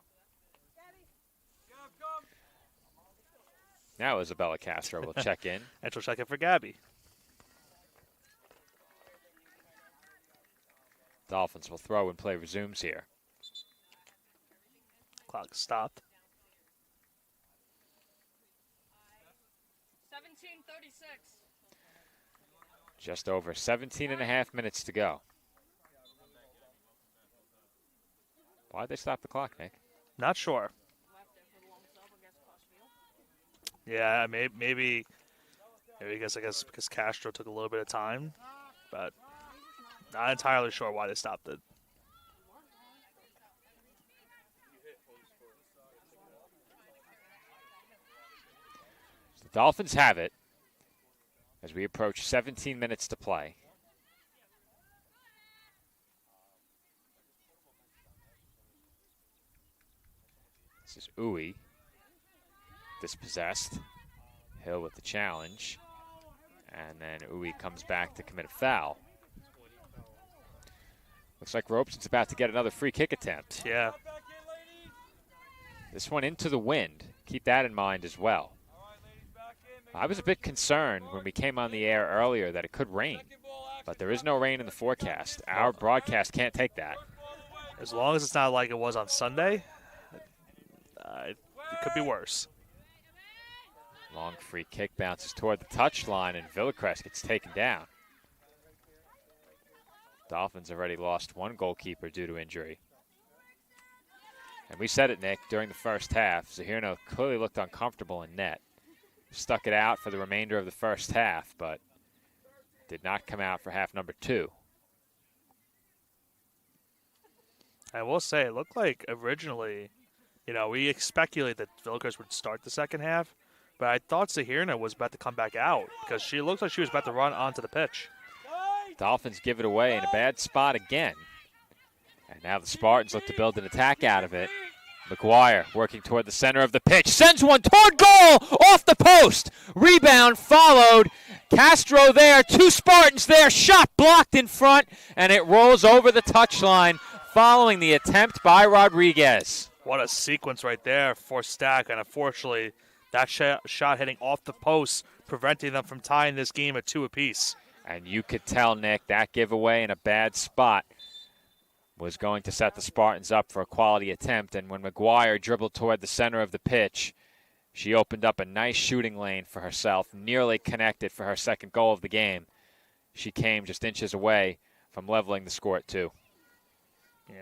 Now Isabella Castro will check in. And she'll check in for Gabby. Dolphins will throw and play resumes here. Clock stopped. 17:36. Just over 17 and a half minutes to go. Why'd they stop the clock, Nick? Not sure. Yeah, maybe I guess because Castro took a little bit of time, but not entirely sure why they stopped it. The Dolphins have it as we approach 17 minutes to play. This is Uwe. Dispossessed. Hill with the challenge. And then Uwe comes back to commit a foul. Looks like Robeson's about to get another free kick attempt. Yeah. This one into the wind. Keep that in mind as well. I was a bit concerned when we came on the air earlier that it could rain, but there is no rain in the forecast. Our broadcast can't take that. As long as it's not like it was on Sunday, it could be worse. Long free kick bounces toward the touchline, and Villacrest gets taken down. Dolphins already lost one goalkeeper due to injury. And we said it, Nick, during the first half. Zahirno clearly looked uncomfortable in net. Stuck it out for the remainder of the first half, but did not come out for half number 2. I will say, it looked like originally, we speculated that Villacrest would start the second half, but I thought Zahirna was about to come back out because she looked like she was about to run onto the pitch. Dolphins give it away in a bad spot again. And now the Spartans look to build an attack out of it. McGuire working toward the center of the pitch. Sends one toward goal! Off the post! Rebound followed. Castro there. 2 Spartans there. Shot blocked in front. And it rolls over the touchline following the attempt by Rodriguez. What a sequence right there for Stack. And unfortunately, that shot hitting off the post, preventing them from tying this game at 2 apiece. And you could tell, Nick, that giveaway in a bad spot was going to set the Spartans up for a quality attempt. And when McGuire dribbled toward the center of the pitch, she opened up a nice shooting lane for herself, nearly connected for her second goal of the game. She came just inches away from leveling the score at 2.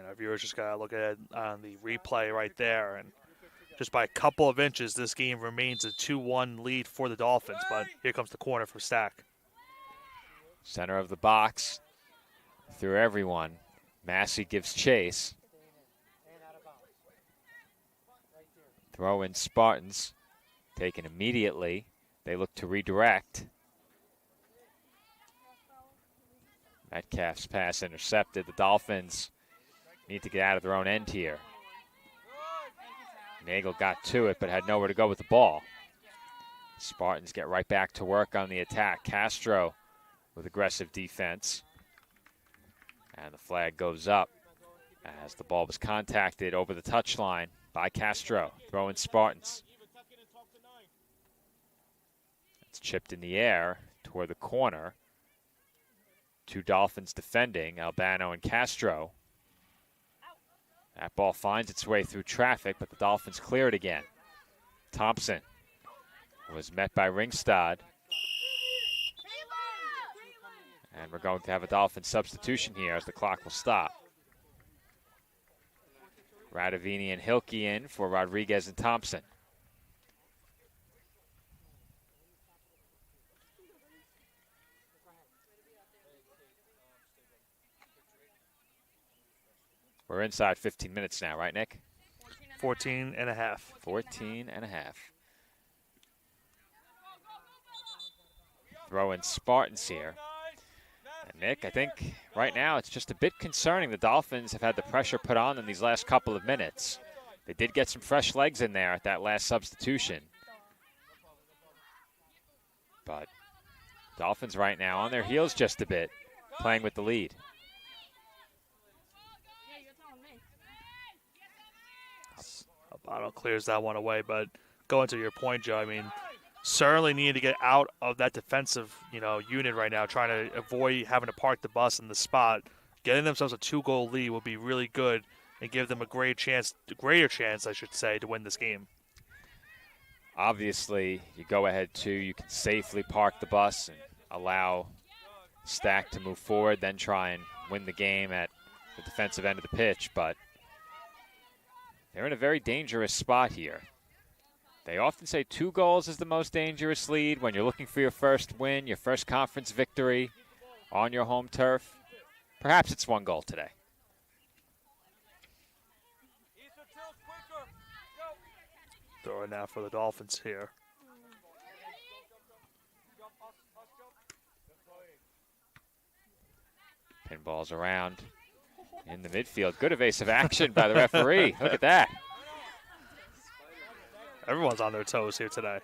Our viewers just got to look at it on the replay right there. And just by a couple of inches, this game remains a 2-1 lead for the Dolphins. But here comes the corner for Stack. Center of the box, through everyone. Massey gives chase. Throw in Spartans. Taken immediately. They look to redirect. Metcalf's pass intercepted. The Dolphins need to get out of their own end here. Nagel got to it but had nowhere to go with the ball. Spartans get right back to work on the attack. Castro with aggressive defense. And the flag goes up as the ball was contacted over the touchline by Castro. Throwing Spartans. It's chipped in the air toward the corner. 2 Dolphins defending, Albano and Castro. That ball finds its way through traffic, but the Dolphins clear it again. Thompson was met by Ringstad. And we're going to have a Dolphin substitution here as the clock will stop. Radovini and Hilke in for Rodriguez and Thompson. We're inside 15 minutes now, right, Nick? 14 and a half. 14 and a half. Throw in Spartans here. And Nick, I think right now it's just a bit concerning. The Dolphins have had the pressure put on them these last couple of minutes. They did get some fresh legs in there at that last substitution. But Dolphins right now on their heels just a bit, playing with the lead. Albano clears that one away, but going to your point, Joe, I mean, certainly need to get out of that defensive, unit right now, trying to avoid having to park the bus in the spot. Getting themselves a 2-goal lead would be really good and give them a greater chance, I should say, to win this game. Obviously, you go ahead 2, you can safely park the bus and allow Stack to move forward, then try and win the game at the defensive end of the pitch, but they're in a very dangerous spot here. They often say 2 goals is the most dangerous lead when you're looking for your first win, your first conference victory on your home turf. Perhaps it's 1 goal today. Throw it now for the Dolphins here. Pinballs around in the midfield. Good evasive action by the referee. Look at that. Everyone's on their toes here today.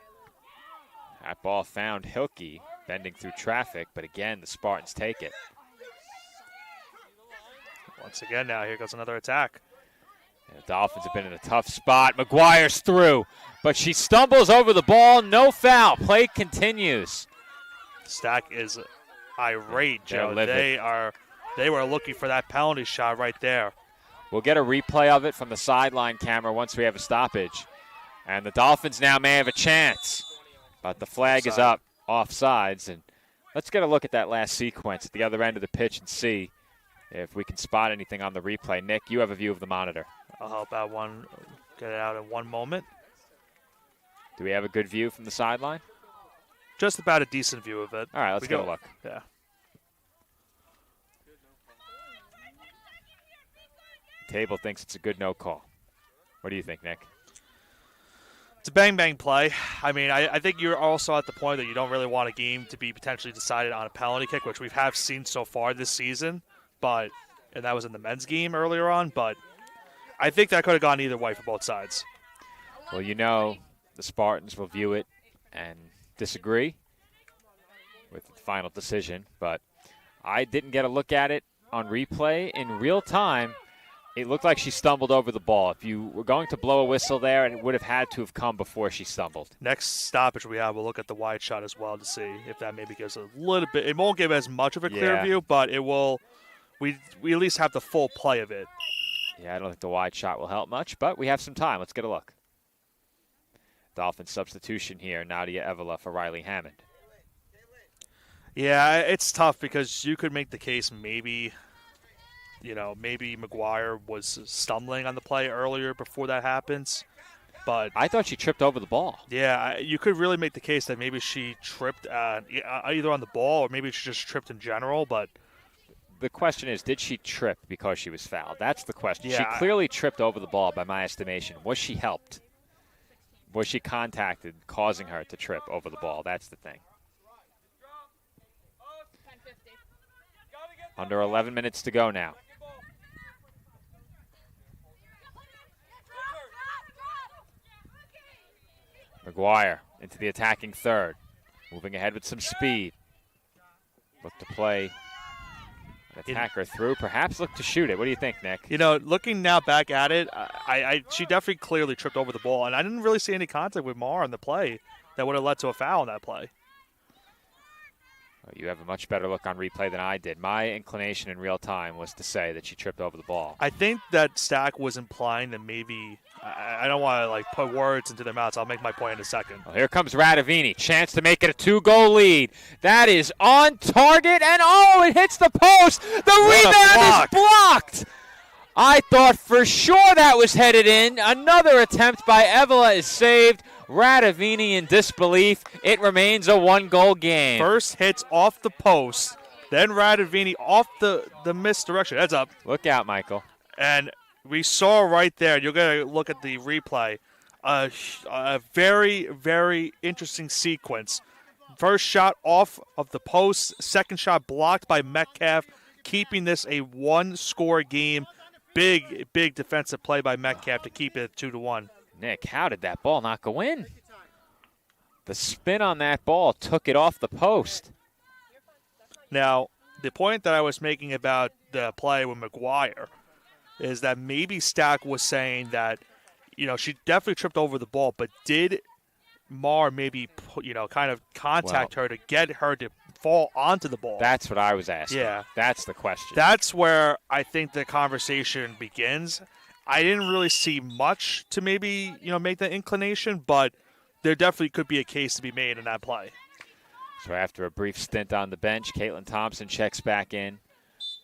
That ball found Hilke bending through traffic, but again, the Spartans take it. Once again now, here goes another attack. And the Dolphins have been in a tough spot. McGuire's through, but she stumbles over the ball. No foul. Play continues. Stack is irate, Joe. Livid. They were looking for that penalty shot right there. We'll get a replay of it from the sideline camera once we have a stoppage. And the Dolphins now may have a chance. But the flag is up, offsides, and let's get a look at that last sequence at the other end of the pitch and see if we can spot anything on the replay. Nick, you have a view of the monitor. I'll help out get it out in one moment. Do we have a good view from the sideline? Just about a decent view of it. All right, let's get a look. Yeah. Table thinks it's a good no call. What do you think, Nick? It's a bang-bang play. I mean, I think you're also at the point that you don't really want a game to be potentially decided on a penalty kick, which we have seen so far this season. And that was in the men's game earlier on. But I think that could have gone either way for both sides. Well, the Spartans will view it and disagree with the final decision. But I didn't get a look at it on replay in real time. It looked like she stumbled over the ball. If you were going to blow a whistle there, it would have had to have come before she stumbled. Next stoppage we have, we'll look at the wide shot as well to see if that maybe gives a little bit. It won't give as much of a clear view, but it will. We at least have the full play of it. Yeah, I don't think the wide shot will help much, but we have some time. Let's get a look. Dolphins substitution here, Nadia Evola for Riley Hammond. Yeah, it's tough because you could make the case maybe McGuire was stumbling on the play earlier before that happens. But I thought she tripped over the ball. Yeah, you could really make the case that maybe she tripped either on the ball or maybe she just tripped in general. But the question is, did she trip because she was fouled? That's the question. Yeah, she clearly tripped over the ball by my estimation. Was she helped? Was she contacted, causing her to trip over the ball? That's the thing. Under 11 minutes to go now. McGuire into the attacking third. Moving ahead with some speed. Look to play an attacker through. Perhaps look to shoot it. What do you think, Nick? Looking now back at it, she definitely clearly tripped over the ball. And I didn't really see any contact with Mar on the play that would have led to a foul on that play. You have a much better look on replay than I did. My inclination in real time was to say that she tripped over the ball. I think that Stack was implying that maybe I don't want to put words into their mouths. I'll make my point in a second. Well, here comes Radavini. Chance to make it a 2-goal lead. That is on target, and it hits the post. The rebound is blocked. I thought for sure that was headed in. Another attempt by Evola is saved. Radavini in disbelief. It remains a 1-goal game. First hits off the post, then Radavini off the misdirection. Heads up. Look out, Michael. And we saw right there, you're going to look at the replay, a very, very interesting sequence. First shot off of the post, second shot blocked by Metcalf, keeping this a one-score game. Big, big defensive play by Metcalf to keep it 2-1. Nick, how did that ball not go in? The spin on that ball took it off the post. Now, the point that I was making about the play with McGuire is that maybe Stack was saying that, she definitely tripped over the ball, but did Mar maybe, kind of contact her to get her to fall onto the ball? That's what I was asking. Yeah. That's the question. That's where I think the conversation begins. I didn't really see much to maybe, make that inclination, but there definitely could be a case to be made in that play. So after a brief stint on the bench, Caitlin Thompson checks back in,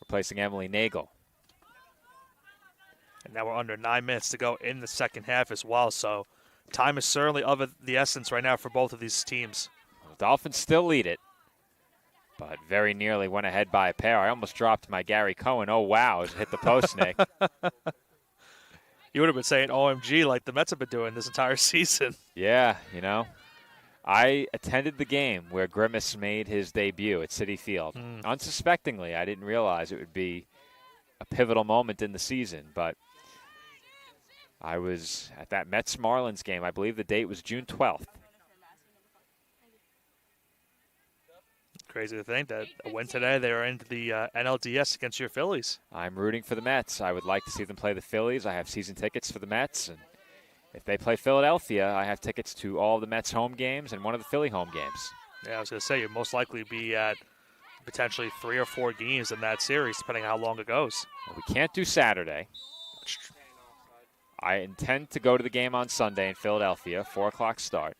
replacing Emily Nagel. And now we're under 9 minutes to go in the second half as well, so time is certainly of the essence right now for both of these teams. The Dolphins still lead it, but very nearly went ahead by a pair. I almost dropped my Gary Cohen. Oh, wow, it hit the post, Nick. You would have been saying OMG like the Mets have been doing this entire season. Yeah, I attended the game where Grimace made his debut at Citi Field. Unsuspectingly, I didn't realize it would be a pivotal moment in the season, but I was at that Mets-Marlins game. I believe the date was June 12th. Crazy to think that a win today, they are into the NLDS against your Phillies. I'm rooting for the Mets. I would like to see them play the Phillies. I have season tickets for the Mets, and if they play Philadelphia, I have tickets to all the Mets home games and one of the Philly home games. Yeah, I was going to say, you'll most likely be at potentially 3 or 4 games in that series, depending on how long it goes. Well, we can't do Saturday. I intend to go to the game on Sunday in Philadelphia, 4 o'clock start.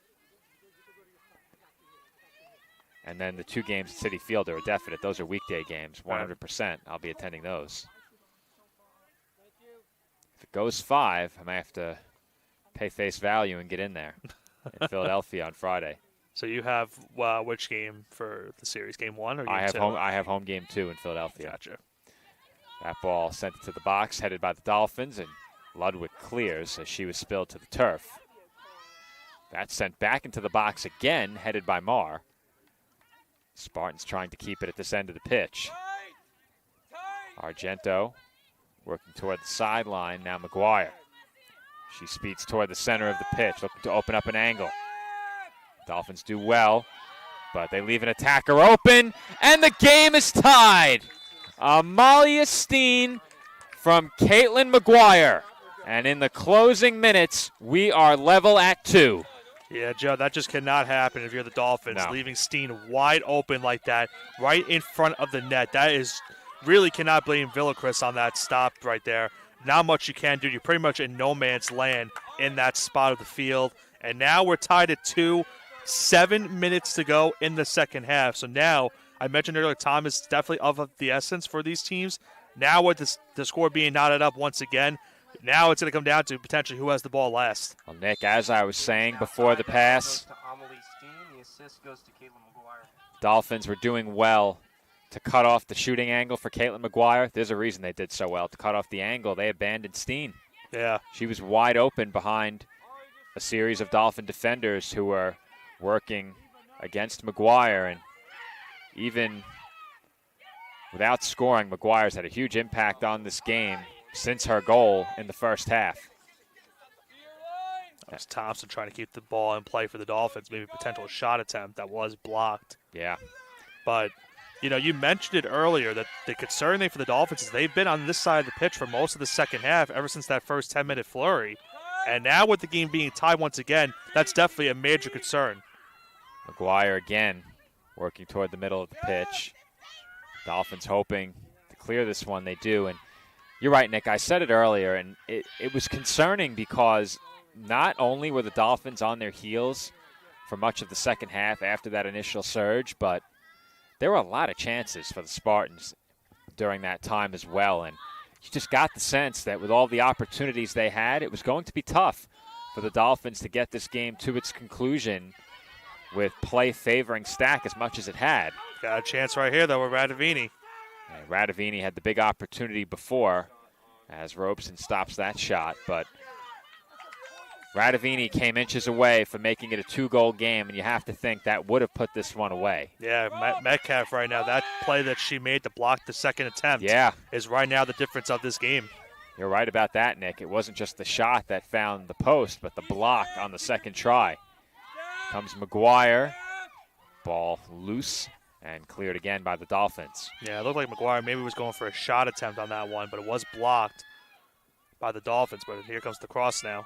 And then the 2 games at Citi Field are a definite. Those are weekday games, 100%. I'll be attending those. If it goes 5, I might have to pay face value and get in there in Philadelphia on Friday. So you have which game for the series? Game 1 or game 2? I have home game 2 in Philadelphia. Gotcha. That ball sent to the box, headed by the Dolphins, and Ludwig clears as she was spilled to the turf. That's sent back into the box again, headed by Marr. Spartans trying to keep it at this end of the pitch. Argento working toward the sideline. Now McGuire. She speeds toward the center of the pitch, looking to open up an angle. Dolphins do well, but they leave an attacker open, and the game is tied. Amalia Steen from Caitlin McGuire. And in the closing minutes, we are level at 2. Yeah, Joe, that just cannot happen if you're the Dolphins, leaving Steen wide open like that, right in front of the net. That is really cannot blame Villacris on that stop right there. Not much you can do. You're pretty much in no man's land in that spot of the field. And now we're tied at 2, 7 minutes to go in the second half. So now, I mentioned earlier, time is definitely of the essence for these teams. Now with the score being knotted up once again, now it's going to come down to potentially who has the ball last. Well, Nick, as I was saying before the pass, Dolphins were doing well to cut off the shooting angle for Caitlin McGuire. There's a reason they did so well. To cut off the angle, they abandoned Steen. Yeah. She was wide open behind a series of Dolphin defenders who were working against McGuire. And even without scoring, McGuire's had a huge impact on this game since her goal in the first half. That was Thompson trying to keep the ball in play for the Dolphins. Maybe a potential shot attempt that was blocked. Yeah. But, you know, you mentioned it earlier that the concerning thing for the Dolphins is they've been on this side of the pitch for most of the second half ever since that first 10-minute flurry. And now with the game being tied once again, that's definitely a major concern. McGuire again working toward the middle of the pitch. Dolphins hoping to clear this one. They do. And you're right, Nick. I said it earlier, and it was concerning because not only were the Dolphins on their heels for much of the second half after that initial surge, but there were a lot of chances for the Spartans during that time as well. And you just got the sense that with all the opportunities they had, it was going to be tough for the Dolphins to get this game to its conclusion with play favoring Stack as much as it had. Got a chance right here, though, with Radavini. Radavini had the big opportunity before as Robeson stops that shot, but Radavini came inches away from making it a 2-goal game, and you have to think that would have put this one away. Yeah, Metcalf right now, that play that she made to block the second attempt is right now the difference of this game. You're right about that, Nick. It wasn't just the shot that found the post, but the block on the second try. Comes McGuire. Ball loose and cleared again by the Dolphins. Yeah, it looked like McGuire maybe was going for a shot attempt on that one, but it was blocked by the Dolphins. But here comes the cross now.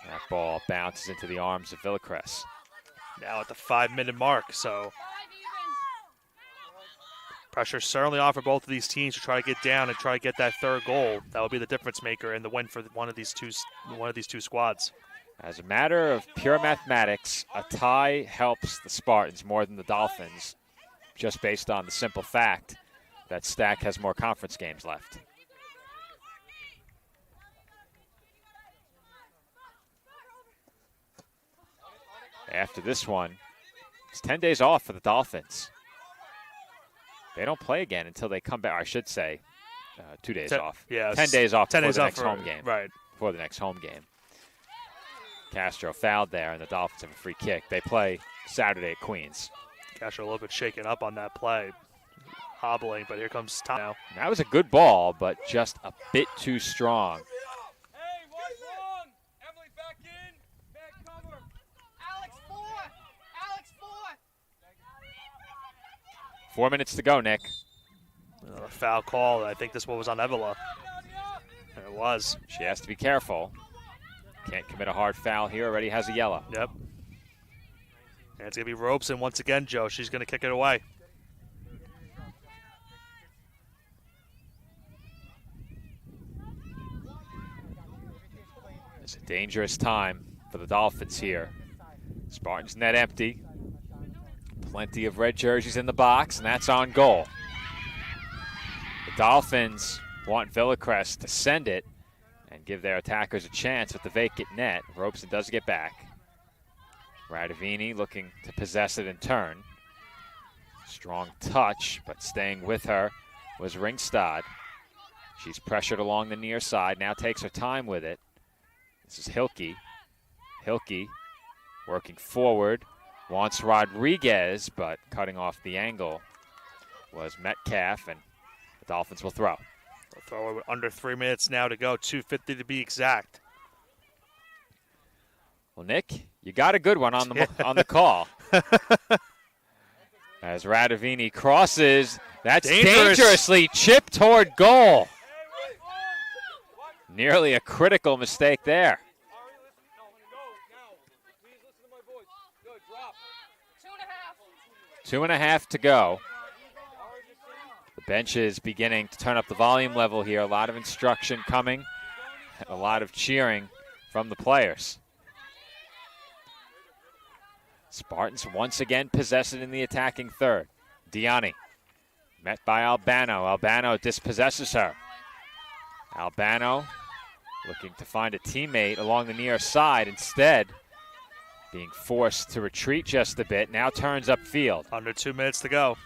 That ball bounces into the arms of Villacres. Now at the 5-minute mark, so pressure certainly on for both of these teams to try to get down and try to get that third goal. That would be the difference maker and the win for one of these two squads. As a matter of pure mathematics, a tie helps the Spartans more than the Dolphins, just based on the simple fact that Stack has more conference games left. After this one, it's 10 days off for the Dolphins. They don't play again until they come back. Or I should say 2 days off. Yeah, 10 days off 10 before days the off next home game. Right. Before the next home game. Castro fouled there, and the Dolphins have a free kick. They play Saturday at Queens. Castro a little bit shaken up on that play. Hobbling, but here comes Tom now. That was a good ball, but just a bit too strong. Hey, what's wrong? Emily, back in. Back cover. Alex, 4. 4 minutes to go, Nick. A foul call. I think this one was on Evela. It was. She has to be careful. Can't commit a hard foul here. Already has a yellow. Yep. And it's going to be Robeson once again, Joe. She's going to kick it away. It's a dangerous time for the Dolphins here. Spartans net empty. Plenty of red jerseys in the box, and that's on goal. The Dolphins want Villacrest to send it and give their attackers a chance with the vacant net. Robeson does get back. Radavini looking to possess it in turn. Strong touch, but staying with her was Ringstad. She's pressured along the near side, now takes her time with it. This is Hilke. Hilke working forward, wants Rodriguez, but cutting off the angle was Metcalf, and the Dolphins will throw. They'll throw it with under 3 minutes now to go, 2:50 to be exact. Well, Nick, you got a good one on the call. As Radavini crosses, that's dangerously chipped toward goal. Nearly a critical mistake there. 2.5 to go. The bench is beginning to turn up the volume level here. A lot of instruction coming, and a lot of cheering from the players. Spartans once again possess it in the attacking third. Diani met by Albano. Albano dispossesses her. Albano looking to find a teammate along the near side. Instead, being forced to retreat just a bit. Now turns upfield. Under 2 minutes to go.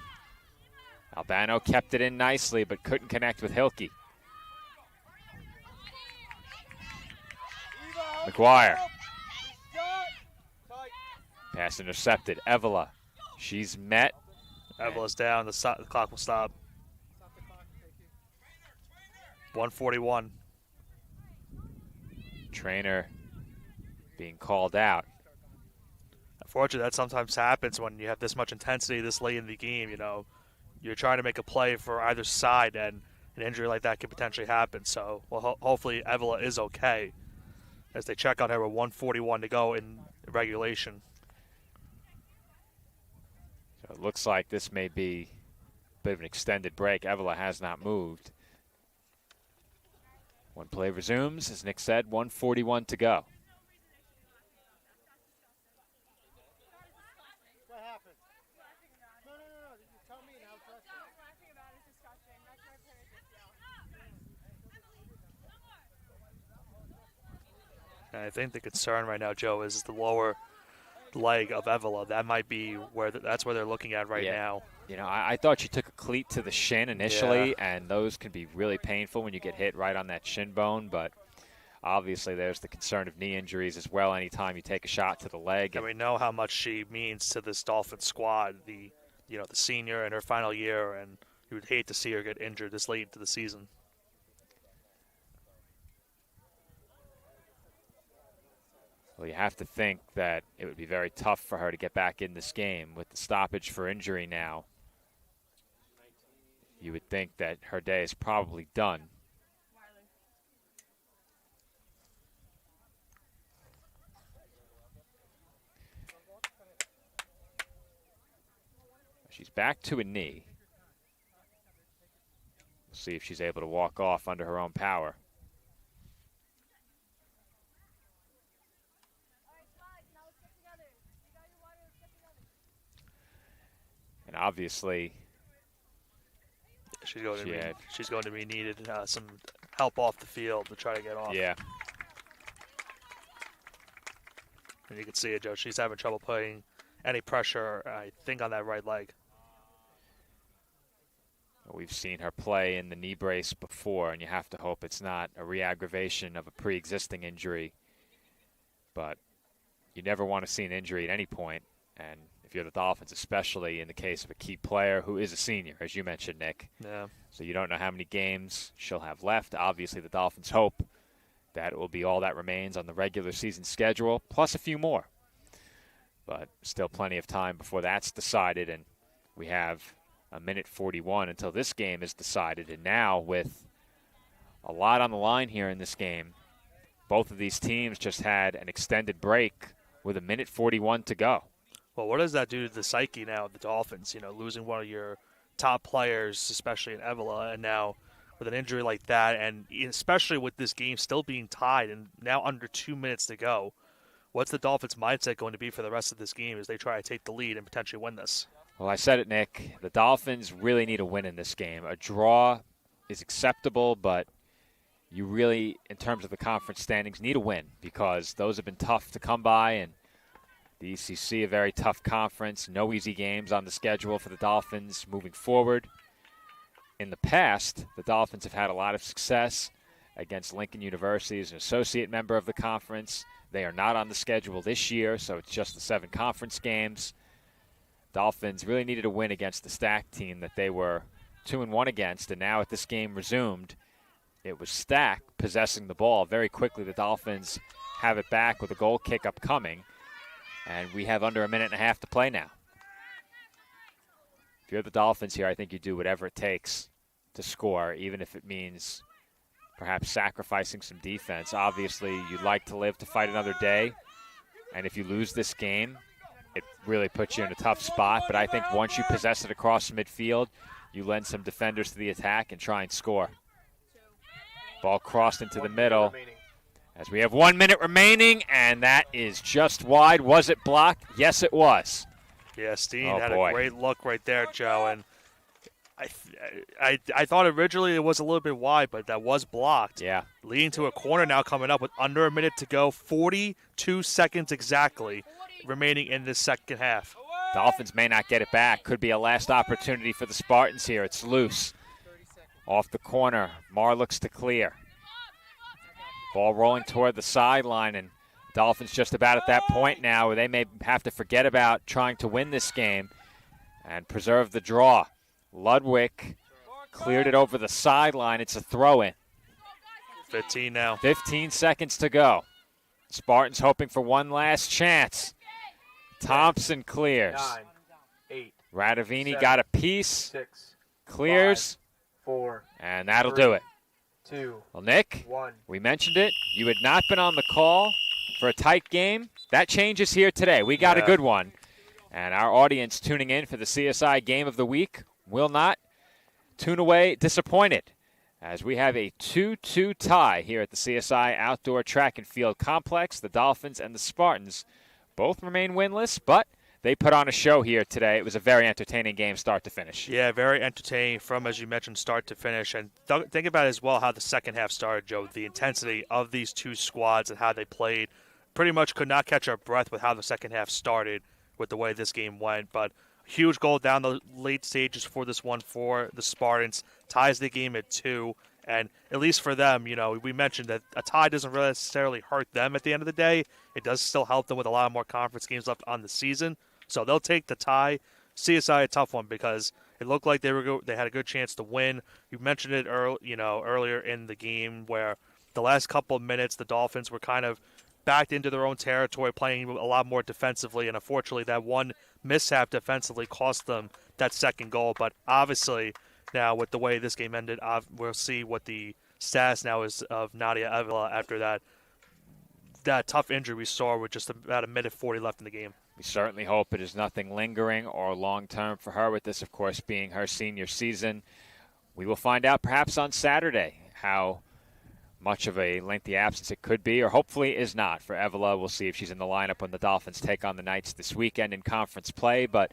Albano kept it in nicely, but couldn't connect with Hilke. McGuire. Pass intercepted. Evola. She's met. Evola's down. The clock will stop. 1:41. Trainer being called out. Unfortunately, that sometimes happens when you have this much intensity this late in the game. You know, you're trying to make a play for either side, and an injury like that could potentially happen. So, well, hopefully Evola is okay as they check on her with 1:41 to go in regulation. So it looks like this may be a bit of an extended break. Evola has not moved. When play resumes, as Nick said, 1:41 to go. What happened? No. You tell me now. And I think the concern right now, Joe, is the lower leg of Evola. That might be where that's where they're looking at right now. You know, I thought she took a cleat to the shin initially, and those can be really painful when you get hit right on that shin bone. But obviously, there's the concern of knee injuries as well. Anytime you take a shot to the leg, and we know how much she means to this Dolphin squad. The senior in her final year, and you would hate to see her get injured this late into the season. Well, you have to think that it would be very tough for her to get back in this game with the stoppage for injury now. You would think that her day is probably done. She's back to a knee. We'll see if she's able to walk off under her own power. And obviously, she's going to be needed some help off the field to try to get off. Yeah. And you can see it, Joe. She's having trouble putting any pressure, I think, on that right leg. We've seen her play in the knee brace before, and you have to hope it's not a re-aggravation of a pre-existing injury. But you never want to see an injury at any point, and if you're the Dolphins, especially in the case of a key player who is a senior, as you mentioned, Nick. Yeah. So you don't know how many games she'll have left. Obviously, the Dolphins hope that it will be all that remains on the regular season schedule, plus a few more. But still plenty of time before that's decided, and we have a minute 41 until this game is decided. And now with a lot on the line here in this game, both of these teams just had an extended break with a minute 41 to go. Well, what does that do to the psyche now of the Dolphins? You know, losing one of your top players, especially in Evola, and now with an injury like that, and especially with this game still being tied and now under 2 minutes to go, what's the Dolphins' mindset going to be for the rest of this game as they try to take the lead and potentially win this? Well, I said it, Nick. The Dolphins really need a win in this game. A draw is acceptable, but you really, in terms of the conference standings, need a win because those have been tough to come by, and the ECC, a very tough conference. No easy games on the schedule for the Dolphins moving forward. In the past, the Dolphins have had a lot of success against Lincoln University as an associate member of the conference. They are not on the schedule this year, so it's just the 7 conference games. Dolphins really needed a win against the Stack team that they were 2-1 against, and now at this game resumed, it was Stack possessing the ball. Very quickly, the Dolphins have it back with a goal kick upcoming, and we have under a minute and a half to play now. If you're the Dolphins here, I think you do whatever it takes to score, even if it means perhaps sacrificing some defense. Obviously, you'd like to live to fight another day, and if you lose this game, it really puts you in a tough spot. But I think once you possess it across midfield, you lend some defenders to the attack and try and score. Ball crossed into the middle as we have 1 minute remaining, and that is just wide. Was it blocked? Yes, it was. Yeah, Steen had a great look right there, Joe, and I thought originally it was a little bit wide, but that was blocked. Yeah. Leading to a corner now coming up with under a minute to go, 42 seconds exactly remaining in this second half. Dolphins may not get it back. Could be a last opportunity for the Spartans here. It's loose. Off the corner. Marr looks to clear. Ball rolling toward the sideline, and Dolphins just about at that point now where they may have to forget about trying to win this game and preserve the draw. Ludwig cleared it over the sideline. It's a throw-in. 15 now. 15 seconds to go. Spartans hoping for one last chance. Thompson clears. 9, 8, Radovini 7, got a piece. 6, Clears. 5, 4, and that'll 3, do it. 2, Well, Nick, 1. we mentioned it. You had not been on the call for a tight game. That changes here today. We got a good one. And our audience tuning in for the CSI Game of the Week will not tune away disappointed, as we have a 2-2 tie here at the CSI Outdoor Track and Field Complex. The Dolphins and the Spartans both remain winless, but they put on a show here today. It was a very entertaining game start to finish. Yeah, very entertaining from, as you mentioned, start to finish. And think about it as well how the second half started, Joe. The intensity of these two squads and how they played. Pretty much could not catch our breath with how the second half started with the way this game went. But huge goal down the late stages for this one for the Spartans. Ties the game at 2. And at least for them, you know, we mentioned that a tie doesn't really necessarily hurt them at the end of the day. It does still help them with a lot more conference games left on the season. So they'll take the tie. CSI a tough one because it looked like they had a good chance to win. You mentioned it earlier in the game where the last couple of minutes the Dolphins were kind of backed into their own territory, playing a lot more defensively, and unfortunately that one mishap defensively cost them that second goal. But obviously now with the way this game ended, we'll see what the status now is of Nadia Avila after that tough injury we saw with just about a minute 40 left in the game. We certainly hope it is nothing lingering or long-term for her, with this, of course, being her senior season. We will find out perhaps on Saturday how much of a lengthy absence it could be, or hopefully is not, for Avila. We'll see if she's in the lineup when the Dolphins take on the Knights this weekend in conference play. But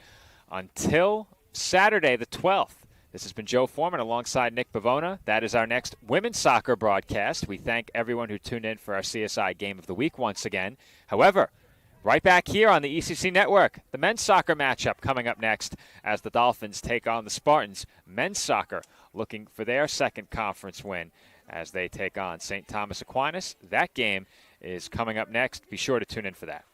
until Saturday the 12th, this has been Joe Foreman alongside Nick Bavona. That is our next women's soccer broadcast. We thank everyone who tuned in for our CSI Game of the Week once again. However, right back here on the ECC Network, the men's soccer matchup coming up next as the Dolphins take on the Spartans. Men's soccer looking for their second conference win as they take on St. Thomas Aquinas. That game is coming up next. Be sure to tune in for that.